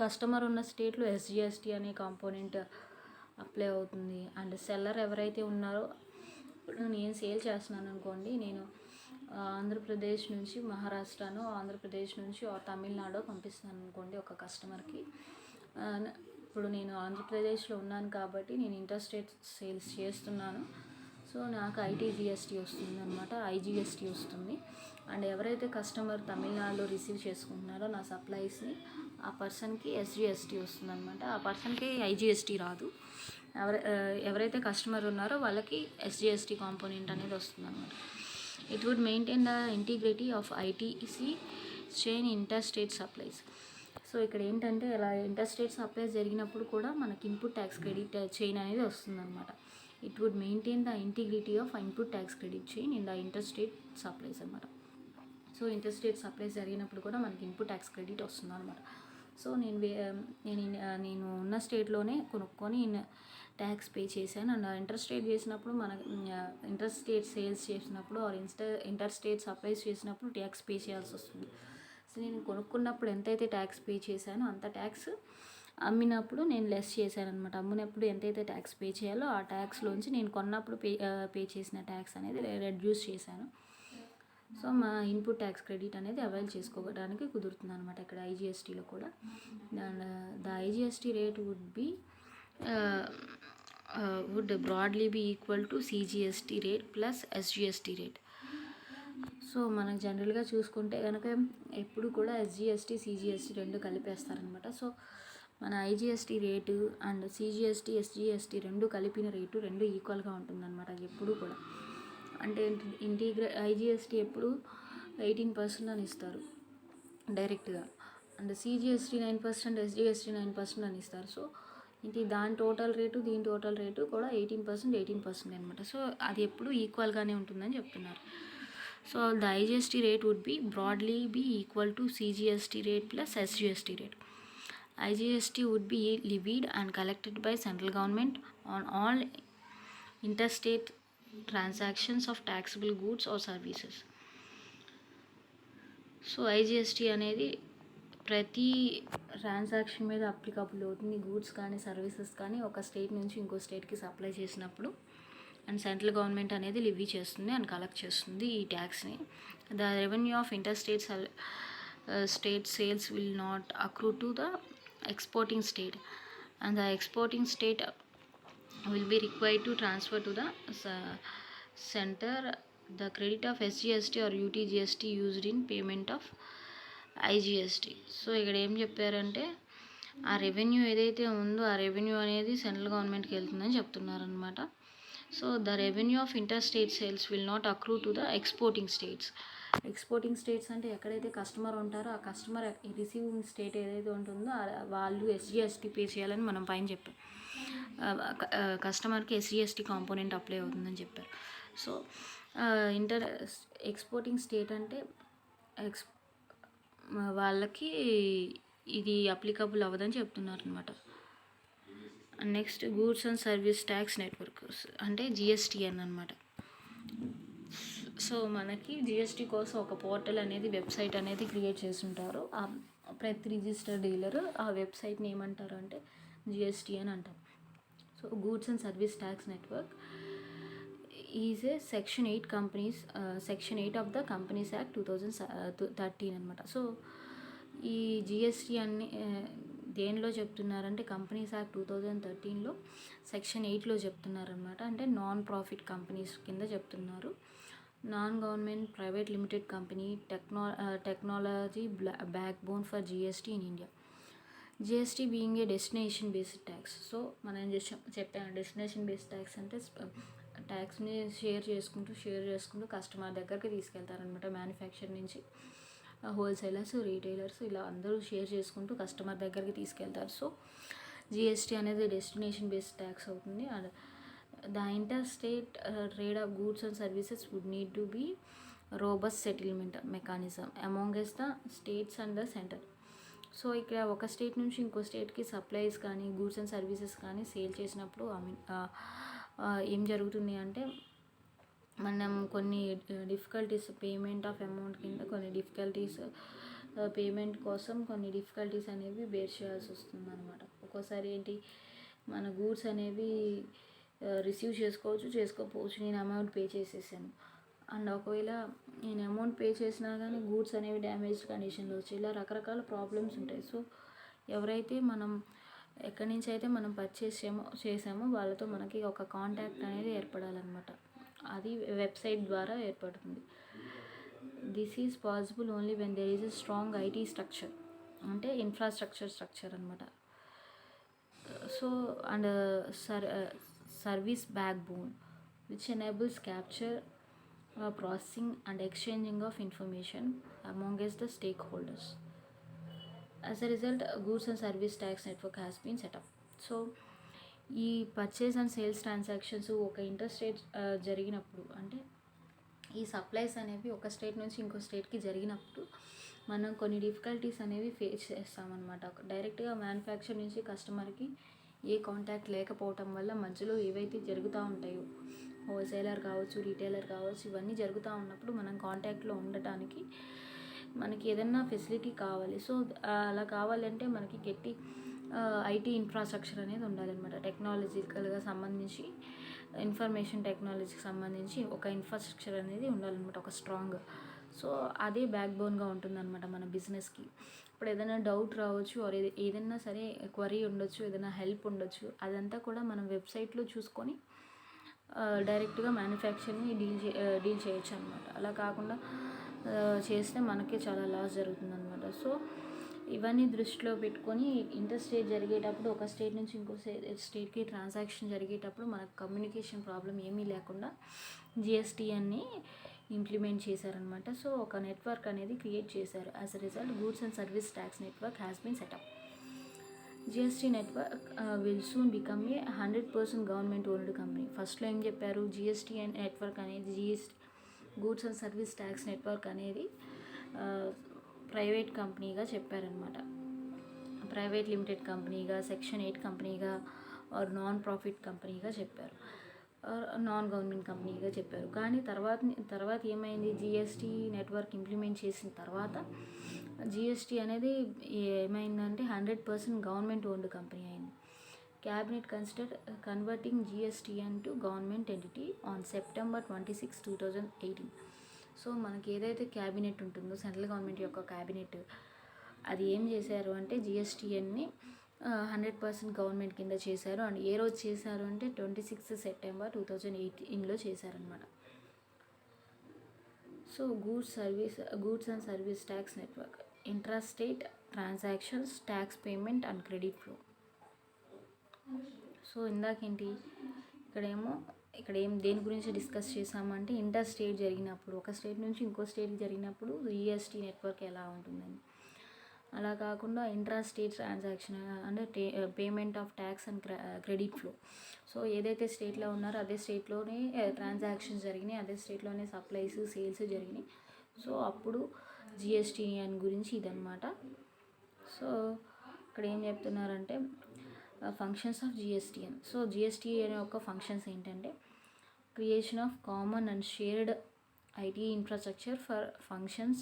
కస్టమర్ ఉన్న స్టేట్లో ఎస్జిఎస్టీ అనే కాంపోనెంట్ అప్లై అవుతుంది. అండ్ సెల్లర్ ఎవరైతే ఉన్నారో, ఇప్పుడు నేను సేల్ చేస్తున్నాను అనుకోండి, నేను ఆంధ్రప్రదేశ్ నుంచి మహారాష్ట్రను, ఆంధ్రప్రదేశ్ నుంచి తమిళనాడు పంపిస్తాను అనుకోండి ఒక కస్టమర్కి. ఇప్పుడు నేను ఆంధ్రప్రదేశ్లో ఉన్నాను కాబట్టి నేను ఇంటర్ స్టేట్ సేల్స్ చేస్తున్నాను. సో నాకు ఐటీజీఎస్టీ వస్తుంది అనమాట, ఐజిఎస్టీ వస్తుంది. అండ్ ఎవరైతే కస్టమర్ తమిళనాడులో రిసీవ్ చేసుకుంటున్నారో నా సప్లైస్ని, ఆ పర్సన్కి ఎస్జిఎస్టీ వస్తుంది అనమాట. ఆ పర్సన్కి ఐజిఎస్టీ రాదు. ఎవరైతే కస్టమర్ ఉన్నారో వాళ్ళకి ఎస్జిఎస్టీ కాంపోనెంట్ అనేది వస్తుంది అనమాట. It would maintain the integrity of ITC chain inter state supplies. So ఇక్కడ ఏంటంటే ఇలా ఇంటర్ స్టేట్ సప్లైస్ జరిగినప్పుడు కూడా మనకి ఇన్పుట్ ట్యాక్స్ క్రెడిట్ చైన్ అనేది వస్తుంది అనమాట. It would maintain the integrity of input tax credit chain in the inter state supplies అనమాట. సో ఇంటర్ స్టేట్ సప్లైస్ జరిగినప్పుడు కూడా మనకి ఇన్పుట్ ట్యాక్స్ క్రెడిట్ వస్తుంది అనమాట. సో నేను ఉన్న స్టేట్లోనే కొనుక్కొని ట్యాక్స్ పే చేశాను. అండ్ ఇంటర్ స్టేట్ చేసినప్పుడు ఇంటర్ స్టేట్ సేల్స్ చేసినప్పుడు ఇంటర్ స్టేట్ సప్లైస్ చేసినప్పుడు ట్యాక్స్ పే చేయాల్సి వస్తుంది. సో నేను కొనుక్కున్నప్పుడు ఎంతైతే ట్యాక్స్ పే చేశానో అంత ట్యాక్స్ అమ్మినప్పుడు నేను లెస్ చేశాను అనమాట. అమ్మినప్పుడు ఎంతైతే ట్యాక్స్ పే చేయాలో ఆ ట్యాక్స్లోంచి నేను కొన్నప్పుడు పే చేసిన ట్యాక్స్ అనేది రెడ్యూస్ చేశాను. సో మా ఇన్పుట్ ట్యాక్స్ క్రెడిట్ అనేది అవైల్ చేసుకోవడానికి కుదురుతుంది అనమాట ఇక్కడ ఐజిఎస్టీలో కూడా. And the IGST rate would broadly be equal to CGST rate plus SGST rate. So మనకు జనరల్గా చూసుకుంటే కనుక ఎప్పుడు కూడా SGST CGST రెండు కలిపేస్తారనమాట. సో మన IGST rate and CGST SGST రెండు కలిపిన రేటు రెండు ఈక్వల్గా ఉంటుందన్నమాట ఎప్పుడు కూడా. అంటే ఐజిఎస్టీ ఎప్పుడు 18% అని ఇస్తారు డైరెక్ట్గా, అండ్ CGST 9%, SGST 9% అని ఇస్తారు. సో దాని టోటల్ రేటు దీని టోటల్ రేటు కూడా 18% అనమాట. సో అది ఎప్పుడు ఈక్వల్గానే ఉంటుందని చెప్తున్నారు. So the IGST rate would be broadly be equal to CGST rate plus SGST rate. IGST would be levied and collected by central government on all interstate transactions of taxable goods or services. So IGST అనేది ప్రతి ట్రాన్సాక్షన్ మీద అప్లికబుల్ అవుతుంది. గూడ్స్ కానీ సర్వీసెస్ కానీ ఒక స్టేట్ నుంచి ఇంకో స్టేట్కి సప్లై చేసినప్పుడు అండ్ సెంట్రల్ గవర్నమెంట్ అనేది లివీ చేస్తుంది అండ్ కలెక్ట్ చేస్తుంది ఈ ట్యాక్స్ని. The revenue of interstate state sales will not accrue to the exporting state, and the exporting state will be required to transfer to the center the credit of SGST or UTGST used in payment of IGST. So ఇక్కడ ఏం చెప్పారంటే ఆ రెవెన్యూ ఏదైతే ఉందో ఆ రెవెన్యూ అనేది సెంట్రల్ గవర్నమెంట్కి వెళ్తుందని చెప్తున్నారనమాట. So the revenue of inter state sales will not accrue to the exporting states. Exporting states అంటే ఎక్కడైతే కస్టమర్ ఉంటారో ఆ కస్టమర్ రిసీవింగ్ స్టేట్ ఏదైతే ఉంటుందో వాళ్ళు SGST పే చేయాలని మనం పైన చెప్పాం. కస్టమర్కి SGST కాంపోనెంట్ అప్లై అవుతుందని చెప్పారు. సో ఎక్స్పోర్టింగ్ స్టేట్ అంటే వాళ్ళకి ఇది అప్లికబుల్ అవ్వదని చెప్తున్నారు అనమాట. Next goods and service tax network అంటే GSTN అనమాట. సో మనకి GST కోసం ఒక పోర్టల్ అనేది వెబ్సైట్ అనేది క్రియేట్ చేస్తుంటారు. ప్రతి రిజిస్టర్డ్ డీలర్ ఆ వెబ్సైట్ని ఏమంటారు అంటే GSTN అంటారు. So goods and service tax network is a section 8 of the companies act 2013 అనమాట. సో ఈ GST అన్ని దేనిలో చెప్తున్నారంటే కంపెనీస్ యాక్ట్ 2013లో సెక్షన్ 8లో చెప్తున్నారనమాట. అంటే నాన్ ప్రాఫిట్ కంపెనీస్ కింద చెప్తున్నారు. Non government private limited company technology backbone for GST in India. GST being a destination based tax. So మనం చెప్పాను డెస్టినేషన్ బేస్డ్ ట్యాక్స్ అంటే ట్యాక్స్ని షేర్ చేసుకుంటూ కస్టమర్ దగ్గరికి తీసుకెళ్తారనమాట. మ్యానుఫ్యాక్చర్ నుంచి హోల్సేలర్స్, రీటైలర్స్ ఇలా అందరూ షేర్ చేసుకుంటూ కస్టమర్ దగ్గరికి తీసుకెళ్తారు. సో GST అనేది డెస్టినేషన్ బేస్డ్ ట్యాక్స్ అవుతుంది. And the interstate trade of goods and services would need to be robust settlement mechanism among the states and the center. So ఇక్కడ ఒక స్టేట్ నుంచి ఇంకో స్టేట్కి సప్లైస్ కానీ గూడ్స్ అండ్ సర్వీసెస్ కానీ సేల్ చేసినప్పుడు ఏం జరుగుతుంది అంటే మనం కొన్ని డిఫికల్టీస్ పేమెంట్ ఆఫ్ అమౌంట్ కింద కొన్ని డిఫికల్టీస్ పేమెంట్ కోసం కొన్ని డిఫికల్టీస్ అనేవి బేర్ చేయాల్సి వస్తుంది అనమాట. ఒక్కోసారి ఏంటి మన గూడ్స్ అనేవి రిసీవ్ చేసుకోకపోవచ్చు. నేను అమౌంట్ పే చేసేసాను అండ్ ఒకవేళ నేను అమౌంట్ పే చేసినా కానీ గూడ్స్ అనేవి డ్యామేజ్ కండిషన్లో వచ్చాయి. ఇలా రకరకాల ప్రాబ్లమ్స్ ఉంటాయి. సో ఎవరైతే మనం ఎక్కడి నుంచి అయితే మనం పర్చేస్ చేసామో వాళ్ళతో మనకి ఒక కాంటాక్ట్ అనేది ఏర్పడాలన్నమాట. అది వెబ్సైట్ ద్వారా ఏర్పడుతుంది. This is possible only when there is a strong IT structure అంటే ఇన్ఫ్రాస్ట్రక్చర్ అనమాట. So and service backbone which enables capture, processing and exchanging of information amongst the stakeholders. As a result, goods and service tax network has been set up. So ఈ పర్చేస్ అండ్ సేల్స్ ట్రాన్సాక్షన్స్ ఒక ఇంటర్స్టేట్ జరిగినప్పుడు అంటే ఈ సప్లైస్ అనేవి ఒక స్టేట్ నుంచి ఇంకో స్టేట్కి జరిగినప్పుడు మనం కొన్ని డిఫికల్టీస్ అనేవి ఫేస్ చేస్తామన్నమాట. డైరెక్ట్గా మ్యానుఫ్యాక్చర్ నుంచి కస్టమర్కి ఏ కాంటాక్ట్ లేకపోవటం వల్ల మధ్యలో ఏవైతే జరుగుతూ ఉంటాయో హోల్సేలర్ కావచ్చు, రీటైలర్ కావచ్చు, ఇవన్నీ జరుగుతూ ఉన్నప్పుడు మనం కాంటాక్ట్లో ఉండటానికి మనకి ఏదన్నా ఫెసిలిటీ కావాలి. సో అలా కావాలంటే మనకి గట్టి IT ఇన్ఫ్రాస్ట్రక్చర్ అనేది ఉండాలన్నమాట. టెక్నాలజికల్గా సంబంధించి ఇన్ఫర్మేషన్ టెక్నాలజీకి సంబంధించి ఒక ఇన్ఫ్రాస్ట్రక్చర్ అనేది ఉండాలన్నమాట, ఒక స్ట్రాంగ్. సో అదే బ్యాక్ బోన్గా ఉంటుందన్నమాట మన బిజినెస్కి. ఇప్పుడు ఏదైనా డౌట్ రావచ్చు, ఆర్ ఏదైనా సరే క్వరీ ఉండొచ్చు, ఏదైనా హెల్ప్ ఉండొచ్చు, అదంతా కూడా మనం వెబ్సైట్లో చూసుకొని డైరెక్ట్గా మ్యానుఫ్యాక్చరింగ్ని డీల్ చేయొచ్చు అనమాట. అలా కాకుండా చేస్తే మనకే చాలా లాస్ జరుగుతుందన్నమాట. సో ఇవన్నీ దృష్టిలో పెట్టుకొని ఇంటర్ స్టేట్ జరిగేటప్పుడు ఒక స్టేట్ నుంచి ఇంకో స్టేట్కి ట్రాన్సాక్షన్ జరిగేటప్పుడు మనకు కమ్యూనికేషన్ ప్రాబ్లం ఏమీ లేకుండా జిఎస్టీఎన్ని ఇంప్లిమెంట్ చేశారనమాట. సో ఒక నెట్వర్క్ అనేది క్రియేట్ చేశారు. As a result goods and service tax network has been set up. GST network will soon become a 100% government owned company. ఫస్ట్లో ఏం చెప్పారు, జిఎస్టీ నెట్వర్క్ అనేది goods and service tax network అనేది ప్రైవేట్ కంపెనీగా చెప్పారనమాట. ప్రైవేట్ లిమిటెడ్ కంపెనీగా, సెక్షన్ 8 కంపెనీగా, ఆర్ నాన్ ప్రాఫిట్ కంపెనీగా చెప్పారు, నాన్ గవర్నమెంట్ కంపెనీగా చెప్పారు. కానీ తర్వాత ఏమైంది, జిఎస్టీ నెట్వర్క్ ఇంప్లిమెంట్ చేసిన తర్వాత జిఎస్టీ అనేది ఏమైందంటే 100% గవర్నమెంట్ ఓన్డ్ కంపెనీ అయింది. Cabinet consider converting GSTN to government entity on September 26, 2018. So మనకి ఏదైతే క్యాబినెట్ ఉంటుందో, సెంట్రల్ గవర్నమెంట్ యొక్క క్యాబినెట్, అది ఏం చేశారు అంటే జిఎస్టీఎన్ని 100% గవర్నమెంట్ కింద చేశారు. అండ్ ఏ రోజు చేశారు అంటే 26 September 2018లో చేశారనమాట. So goods and service tax network, intrastate transactions, tax payment and credit flow. So ఇందాకేంటి ఇక్కడ దేని గురించి డిస్కస్ చేసామంటే ఇంటర్ స్టేట్ జరిగినప్పుడు, ఒక స్టేట్ నుంచి ఇంకో స్టేట్కి జరిగినప్పుడు జిఎస్టీ నెట్వర్క్ ఎలా ఉంటుందని. అలా కాకుండా ఇంట్రా స్టేట్ ట్రాన్సాక్షన్ అంటే payment of tax and credit flow. So ఏదైతే స్టేట్లో ఉన్నారో అదే స్టేట్లోనే ట్రాన్సాక్షన్స్ జరిగినాయి, అదే స్టేట్లోనే సప్లైస్ సేల్స్ జరిగినాయి. సో అప్పుడు జిఎస్టీఎన్ గురించి ఇదన్నమాట. సో ఇక్కడ ఏం చెప్తున్నారంటే functions of GSTN. So GSTN యొక్క ఫంక్షన్స్ ఏంటంటే creation of common and shared IT infrastructure for functions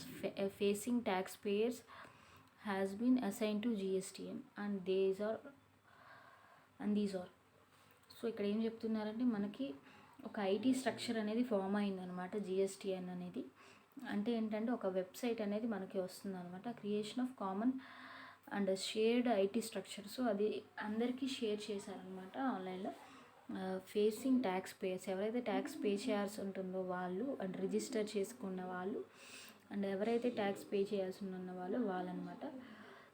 facing tax payers has been assigned to GSTN and these are. So ఇక్కడ ఏం చెప్తున్నారంటే మనకి ఒక ఐటీ స్ట్రక్చర్ అనేది ఫామ్ అయిందనమాట. జిఎస్టీఎన్ అనేది అంటే ఏంటంటే ఒక వెబ్సైట్ అనేది మనకి వస్తుంది అనమాట. Creation of common and shared IT structure. So అది అందరికీ షేర్ చేశారనమాట ఆన్లైన్లో. ఫేసింగ్ ట్యాక్స్ పేయర్స్, ఎవరైతే ట్యాక్స్ పే చేయాల్సి ఉంటుందో వాళ్ళు, అండ్ రిజిస్టర్ చేసుకున్న వాళ్ళు, అండ్ ఎవరైతే ట్యాక్స్ పే చేయాల్సి ఉన్న వాళ్ళనమాట.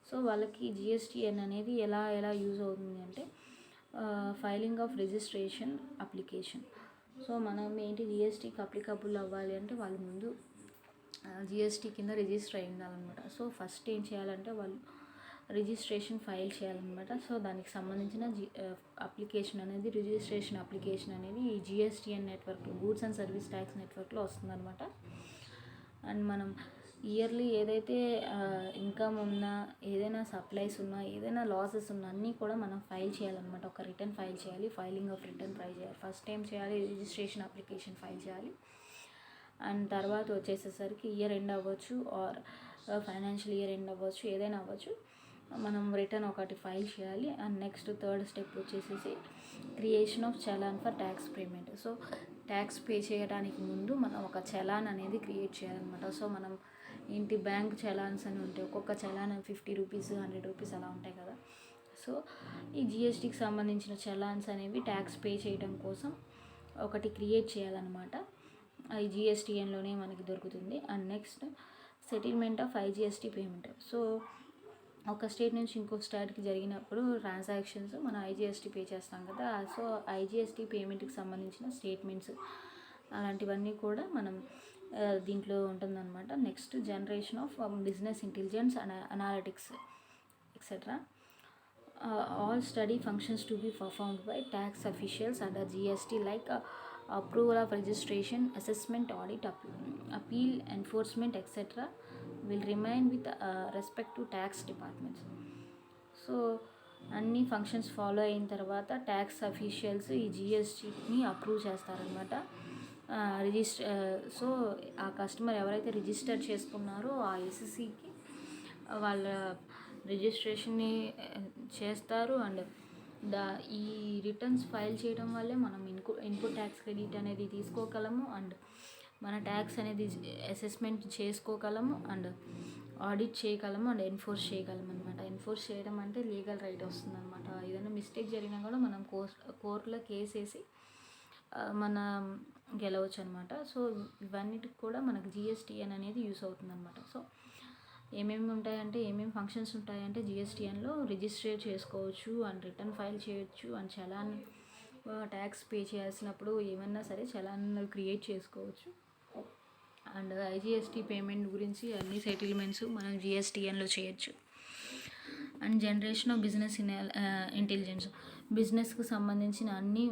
సో వాళ్ళకి జిఎస్టీఎన్ అనేది ఎలా యూజ్ అవుతుంది అంటే filing of registration application. So మనం ఏంటి జిఎస్టీకి అప్లికబుల్ అవ్వాలి అంటే వాళ్ళు ముందు జిఎస్టీ కింద రిజిస్టర్ అయి ఉండాలన్నమాట. సో ఫస్ట్ ఏం చేయాలంటే వాళ్ళు రిజిస్ట్రేషన్ ఫైల్ చేయాలన్నమాట. సో దానికి సంబంధించిన అప్లికేషన్ అనేది, రిజిస్ట్రేషన్ అప్లికేషన్ అనేది ఈ GSTN network, goods and service tax నెట్వర్క్లో వస్తుందన్నమాట. అండ్ మనం ఇయర్లీ ఏదైతే ఇన్కమ్ ఉన్నా, ఏదైనా సప్లైస్ ఉన్నా, ఏదైనా లాసెస్ ఉన్నా అన్నీ కూడా మనం ఫైల్ చేయాలన్నమాట. ఒక రిటర్న్ ఫైల్ చేయాలి, ఫైలింగ్ ఆఫ్ రిటర్న్ ఫైల్ చేయాలి. ఫస్ట్ టైం చేయాలి, రిజిస్ట్రేషన్ అప్లికేషన్ ఫైల్ చేయాలి. అండ్ తర్వాత వచ్చేసేసరికి ఇయర్ ఎండ్ అవ్వచ్చు, ఆర్ ఫైనాన్షియల్ ఇయర్ ఎండ్ అవ్వచ్చు, ఏదైనా అవ్వచ్చు, మనం రిటర్న్ ఒకటి ఫైల్ చేయాలి. అండ్ నెక్స్ట్ థర్డ్ స్టెప్ వచ్చేసేసి creation of challan for tax payment. So tax pay చేయడానికి ముందు మనం ఒక చలాన్ అనేది క్రియేట్ చేయాలన్నమాట. సో మనం ఏంటి బ్యాంక్ చలాన్స్ అని ఉంటాయి, ఒక్కొక్క చలాన్ 50 రూపీస్, 100 రూపీస్ అలా ఉంటాయి కదా. సో ఈ జిఎస్టీకి సంబంధించిన చలాన్స్ అనేవి ట్యాక్స్ పే చేయడం కోసం ఒకటి క్రియేట్ చేయాలన్నమాట. ఈ జిఎస్టీఎన్లోనే మనకి దొరుకుతుంది. And next settlement of IGST payment. So ఒక స్టేట్ నుంచి ఇంకో స్టేట్కి జరిగినప్పుడు ట్రాన్సాక్షన్స్ మనం ఐజిఎస్టీ పే చేస్తాం కదా. సో ఐజిఎస్టీ పేమెంట్కి సంబంధించిన స్టేట్మెంట్స్ అలాంటివన్నీ కూడా మనం దీంట్లో ఉంటుందన్నమాట. Next generation of business intelligence and analytics etcetera. All study functions to be performed by tax officials under GST like approval of registration, assessment, audit, appeal, enforcement, etc. will remain with respect to tax departments. So అన్ని ఫంక్షన్స్ ఫాలో అయిన తర్వాత ట్యాక్స్ అఫీషియల్స్ ఈ జిఎస్టీని అప్రూవ్ చేస్తారనమాట. సో ఆ కస్టమర్ ఎవరైతే రిజిస్టర్ చేసుకున్నారో ఆ ఎస్ఎస్సికి వాళ్ళ రిజిస్ట్రేషన్ని చేస్తారు. అండ్ ఈ రిటర్న్స్ ఫైల్ చేయడం వల్లే మనం ఇన్పుట్ ట్యాక్స్ క్రెడిట్ అనేది తీసుకోగలము. అండ్ మన ట్యాక్స్ అనేది అసెస్మెంట్ చేసుకోగలము అండ్ ఆడిట్ చేయగలము అండ్ ఎన్ఫోర్స్ చేయగలము అనమాట. ఎన్ఫోర్స్ చేయడం అంటే లీగల్ రైట్ వస్తుంది అనమాట. ఏదైనా మిస్టేక్ జరిగినా కూడా మనం కోర్టులో కేసు వేసి మనం గెలవచ్చు అనమాట. సో ఇవన్నిటికి కూడా మనకు జిఎస్టిఎన్ అనేది యూస్ అవుతుంది అనమాట. సో ఏమేమి ఉంటాయంటే, ఏమేమి ఫంక్షన్స్ ఉంటాయంటే జిఎస్టిఎన్లో రిజిస్ట్రేట్ చేసుకోవచ్చు అండ్ రిటర్న్ ఫైల్ చేయొచ్చు అండ్ చలాన్ ట్యాక్స్ పే చేయాల్సినప్పుడు ఏమన్నా సరే చలాన్ క్రియేట్ చేసుకోవచ్చు. అండ్ ఐజిఎస్టీ పేమెంట్ గురించి అన్ని సెటిల్మెంట్స్ మనం జిఎస్టిఎన్లో చేయొచ్చు. And generation of business intelligence, బిజినెస్కి సంబంధించిన అన్ని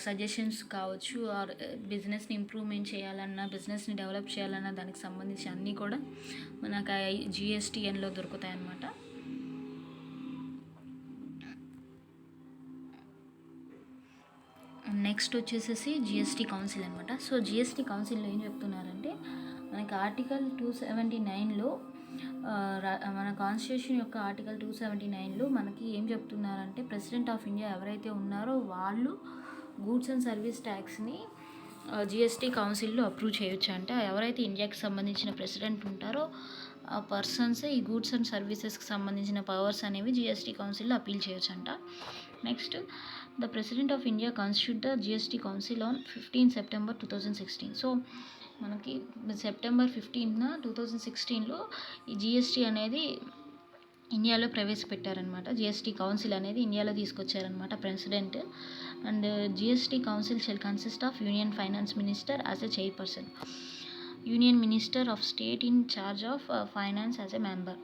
సజెషన్స్ కావచ్చు, ఆర్ బిజినెస్ని ఇంప్రూవ్మెంట్ చేయాలన్నా, బిజినెస్ని డెవలప్ చేయాలన్నా దానికి సంబంధించి అన్నీ కూడా మనకు జిఎస్టిఎన్లో దొరుకుతాయి అన్నమాట. నెక్స్ట్ వచ్చేసేసి జిఎస్టీ కౌన్సిల్ అనమాట. సో జిఎస్టీ కౌన్సిల్లో ఏం చెప్తున్నారంటే, మనకి ఆర్టికల్ 279లో మన కాన్స్టిట్యూషన్ యొక్క ఆర్టికల్ 279లో మనకి ఏం చెప్తున్నారంటే, ప్రెసిడెంట్ ఆఫ్ ఇండియా ఎవరైతే ఉన్నారో వాళ్ళు గూడ్స్ అండ్ సర్వీస్ ట్యాక్స్ని జిఎస్టీ కౌన్సిల్లో అప్రూవ్ చేయొచ్చు అంట. ఎవరైతే ఇండియాకి సంబంధించిన ప్రెసిడెంట్ ఉంటారో ఆ పర్సన్స్ ఈ గూడ్స్ అండ్ సర్వీసెస్కి సంబంధించిన పవర్స్ అనేవి జిఎస్టీ కౌన్సిల్లో అపీల్ చేయొచ్చు అంట. Next, the president of India constitute the GST council on 15 September 2016. So మనకి సెప్టెంబర్ 15న 2016లో ఈ జిఎస్టీ అనేది ఇండియాలో ప్రవేశపెట్టారనమాట. జిఎస్టీ కౌన్సిల్ అనేది ఇండియాలో తీసుకొచ్చారనమాట president. And GST council shall consist of union finance minister as a chairperson, union minister of state in charge of finance as a member,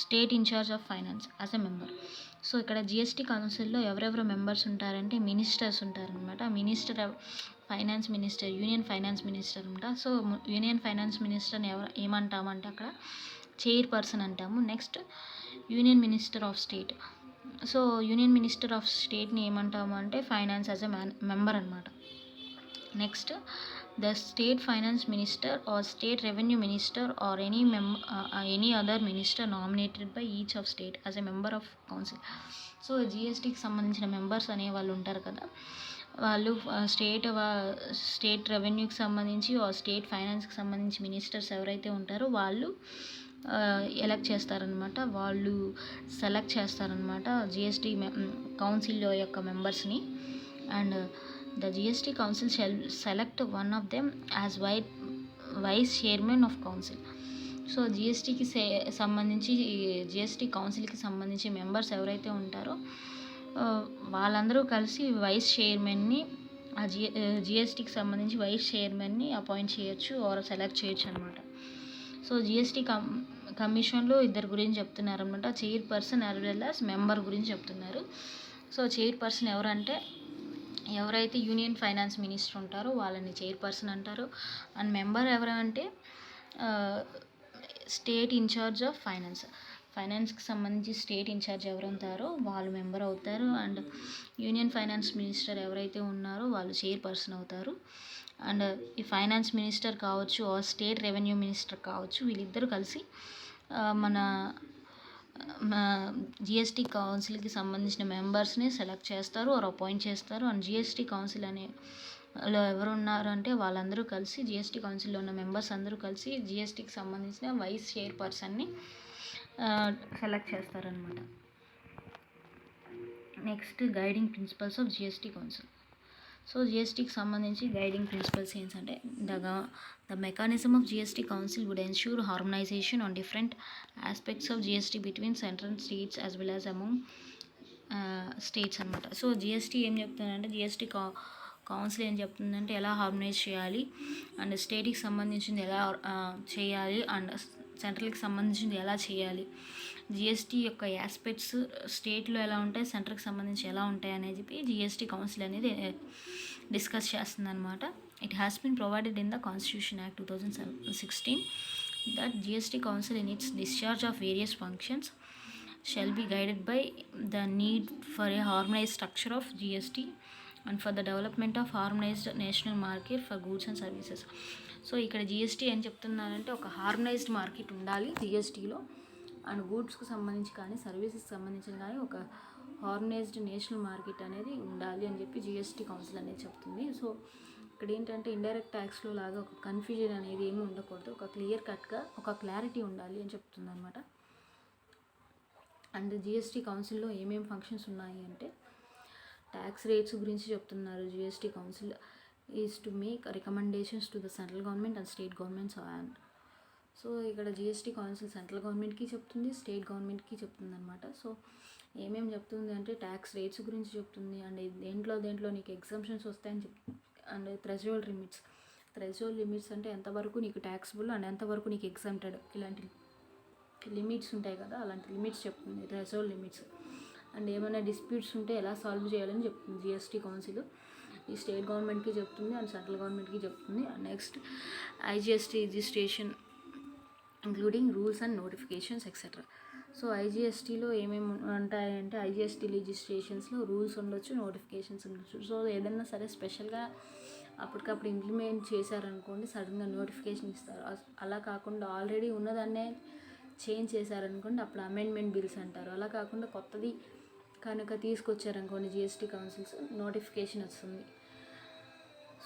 state in charge of finance as a member. So ఇక్కడ జిఎస్టీ కౌన్సిల్లో ఎవరెవరు మెంబర్స్ ఉంటారంటే మినిస్టర్స్ ఉంటారనమాట. Minister finance minister, union finance minister ఉంటా. సో యూనియన్ ఫైనాన్స్ మినిస్టర్ని ఏమంటామంటే అక్కడ చైర్పర్సన్ అంటాము. Next, union minister of state. So union minister of స్టేట్ని ఏమంటాము అంటే ఫైనాన్స్ యాజ్ ఎ మెంబర్ అనమాట. Next, the state finance minister or state revenue minister or any other minister nominated by each of state as a member of council. So జిఎస్టీకి సంబంధించిన మెంబర్స్ అనే వాళ్ళు ఉంటారు కదా, వాళ్ళు స్టేట్ రెవెన్యూకి సంబంధించి స్టేట్ ఫైనాన్స్కి సంబంధించి మినిస్టర్స్ ఎవరైతే ఉంటారో వాళ్ళు ఎలక్ట్ చేస్తారనమాట, వాళ్ళు సెలెక్ట్ చేస్తారనమాట జిఎస్టీ కౌన్సిల్ యొక్క మెంబర్స్ని. And the GST council shall select one of them as vice chairman of council. So జిఎస్టీకి సంబంధించి జిఎస్టీ కౌన్సిల్కి సంబంధించి మెంబర్స్ ఎవరైతే ఉంటారో వాళ్ళందరూ కలిసి వైస్ చైర్మన్ని, ఆ జిఎస్టీకి సంబంధించి వైస్ చైర్మన్ని అపాయింట్ చేయొచ్చు ఆర్ సెలెక్ట్ చేయొచ్చు అనమాట. సో జిఎస్టీ కమిషన్లో ఇద్దరు గురించి చెప్తున్నారు అనమాట, chairperson as well as member గురించి చెప్తున్నారు. సో చైర్పర్సన్ ఎవరంటే ఎవరైతే యూనియన్ ఫైనాన్స్ మినిస్టర్ ఉంటారో వాళ్ళని చైర్పర్సన్ అంటారు. అండ్ మెంబర్ ఎవరంటే స్టేట్ ఇన్ఛార్జ్ ఆఫ్ ఫైనాన్స్కి సంబంధించి స్టేట్ ఇన్ఛార్జ్ ఎవరు ఉంటారో వాళ్ళు మెంబర్ అవుతారు. అండ్ యూనియన్ ఫైనాన్స్ మినిస్టర్ ఎవరైతే ఉన్నారో వాళ్ళు చైర్పర్సన్ అవుతారు. అండ్ ఈ ఫైనాన్స్ మినిస్టర్ కావచ్చు స్టేట్ రెవెన్యూ మినిస్టర్ కావచ్చు, వీళ్ళిద్దరూ కలిసి మన జిఎస్టీ కౌన్సిల్కి సంబంధించిన మెంబర్స్ని సెలెక్ట్ చేస్తారు ఆర్ అపాయింట్ చేస్తారు. అండ్ జిఎస్టీ కౌన్సిల్ అనేలో ఎవరు ఉన్నారంటే వాళ్ళందరూ కలిసి, జిఎస్టీ కౌన్సిల్లో ఉన్న మెంబర్స్ అందరూ కలిసి జిఎస్టీకి సంబంధించిన వైస్ చైర్పర్సన్ని సెలెక్ట్ చేస్తారనమాట. Next, guiding principles of GST council. So జిఎస్టీకి సంబంధించి గైడింగ్ ప్రిన్సిపల్స్ ఏంటంటే, the mechanism of GST council would ensure harmonization on different aspects of GST between central states as well as among states అనమాట. సో జిఎస్టీ ఏం చెప్తుందంటే, జిఎస్టీ కౌన్సిల్ ఏం చెప్తుందంటే ఎలా హార్మనైజ్ చేయాలి, అండ్ స్టేట్కి సంబంధించింది ఎలా చేయాలి, అండ్ సెంట్రల్కి సంబంధించింది ఎలా చేయాలి, జిఎస్టీ యొక్క యాస్పెక్ట్స్ స్టేట్లో ఎలా ఉంటాయి, సెంట్రల్కి సంబంధించి ఎలా ఉంటాయి అనేది జిఎస్టీ కౌన్సిల్ అనేది డిస్కస్ చేస్తుంది అనమాట. It has been provided in the constitution act 2016 that GST Council in its discharge of various functions shall be guided by the need for a harmonized structure of GST and for the development of harmonized national market for goods and services. So ఇక్కడ జిఎస్టీ ఏం చెప్తున్నారంటే, ఒక హార్మనైజ్డ్ మార్కెట్ ఉండాలి జిఎస్టీలో, అండ్ గూడ్స్కి సంబంధించి కానీ సర్వీసెస్కి సంబంధించిన కానీ ఒక హార్మనైజ్డ్ నేషనల్ మార్కెట్ అనేది ఉండాలి అని చెప్పి జిఎస్టీ కౌన్సిల్ అనేది చెప్తుంది. సో ఇక్కడ ఏంటంటే ఇండైరెక్ట్ ట్యాక్స్లో లాగా ఒక కన్ఫ్యూజన్ అనేది ఏమి ఉండకూడదు, ఒక క్లియర్ కట్గా ఒక క్లారిటీ ఉండాలి అని చెప్తుంది అనమాట. అండ్ జిఎస్టీ కౌన్సిల్లో ఏమేమి ఫంక్షన్స్ ఉన్నాయి అంటే ట్యాక్స్ రేట్స్ గురించి చెప్తున్నారు. GST council is to make recommendations to the central government and state governments. And so ఇక్కడ జిఎస్టీ కౌన్సిల్ సెంట్రల్ గవర్నమెంట్కి చెప్తుంది, స్టేట్ గవర్నమెంట్కి చెప్తుంది అనమాట. సో ఏమేమి చెప్తుంది అంటే ట్యాక్స్ రేట్స్ గురించి చెప్తుంది, అండ్ దేంట్లో నీకు ఎగ్జామ్షన్స్ వస్తాయని చెప్తుంది. అండ్ థ్రెషోల్డ్ లిమిట్స్ అంటే ఎంతవరకు నీకు ట్యాక్సిబుల్ అండ్ ఎంతవరకు నీకు ఎగ్జామ్టెడ్, ఇలాంటి లిమిట్స్ ఉంటాయి కదా, అలాంటి లిమిట్స్ చెప్తుంది థ్రెషోల్డ్ లిమిట్స్. అండ్ ఏమైనా డిస్ప్యూట్స్ ఉంటే ఎలా సాల్వ్ చేయాలని చెప్తుంది జిఎస్టీ కౌన్సిల్. ఈ స్టేట్ గవర్నమెంట్కి చెప్తుంది అండ్ సెంట్రల్ గవర్నమెంట్కి చెప్తుంది. And next IGST registration including rules and notifications etcetera. So ఐజిఎస్టీలో ఏమేమి ఉంటాయంటే ఐజిఎస్టీ రిజిస్ట్రేషన్స్లో రూల్స్ ఉండొచ్చు, నోటిఫికేషన్స్ ఉండొచ్చు. సో ఏదైనా సరే స్పెషల్గా అప్పటికప్పుడు ఇంప్లిమెంట్ చేశారనుకోండి, సడన్గా నోటిఫికేషన్ ఇస్తారు. అలా కాకుండా ఆల్రెడీ ఉన్నదాన్నే చేంజ్ చేశారనుకోండి, అప్పుడు అమెండ్మెంట్ బిల్స్ అంటారు. అలా కాకుండా కొత్తది కనుక తీసుకొచ్చారనుకోండి జిఎస్టీ కౌన్సిల్స్, నోటిఫికేషన్ వస్తుంది.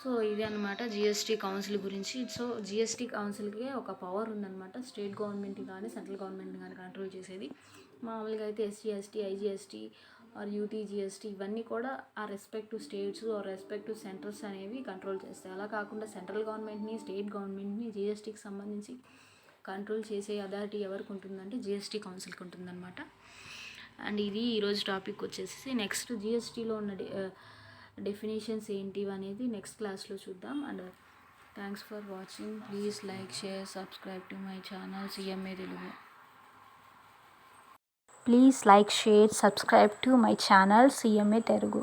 సో ఇది అనమాట జిఎస్టీ కౌన్సిల్ గురించి. సో జిఎస్టీ కౌన్సిల్కి ఒక పవర్ ఉందన్నమాట, స్టేట్ గవర్నమెంట్ కానీ సెంట్రల్ గవర్నమెంట్ కానీ కంట్రోల్ చేసేది. మామూలుగా అయితే ఎస్జిఎస్టీ, ఐజిఎస్టీ ఆర్ యూటీజిఎస్టీ ఇవన్నీ కూడా ఆ respective states or respective centres అనేవి కంట్రోల్ చేస్తాయి. అలా కాకుండా సెంట్రల్ గవర్నమెంట్ని, స్టేట్ గవర్నమెంట్ని జిఎస్టీకి సంబంధించి కంట్రోల్ చేసే అథారిటీ ఎవరికి ఉంటుందంటే జిఎస్టీ కౌన్సిల్కి ఉంటుందన్నమాట. అండ్ ఇది ఈరోజు టాపిక్ వచ్చేసి. నెక్స్ట్ జిఎస్టీలో ఉన్న డెఫినేషన్స్ ఏంటి అనేది నెక్స్ట్ క్లాస్లో చూద్దాం. And thanks for watching. Please like, share, subscribe to my channel CMA Telugu. Please like, share, subscribe to my channel CMA Telugu.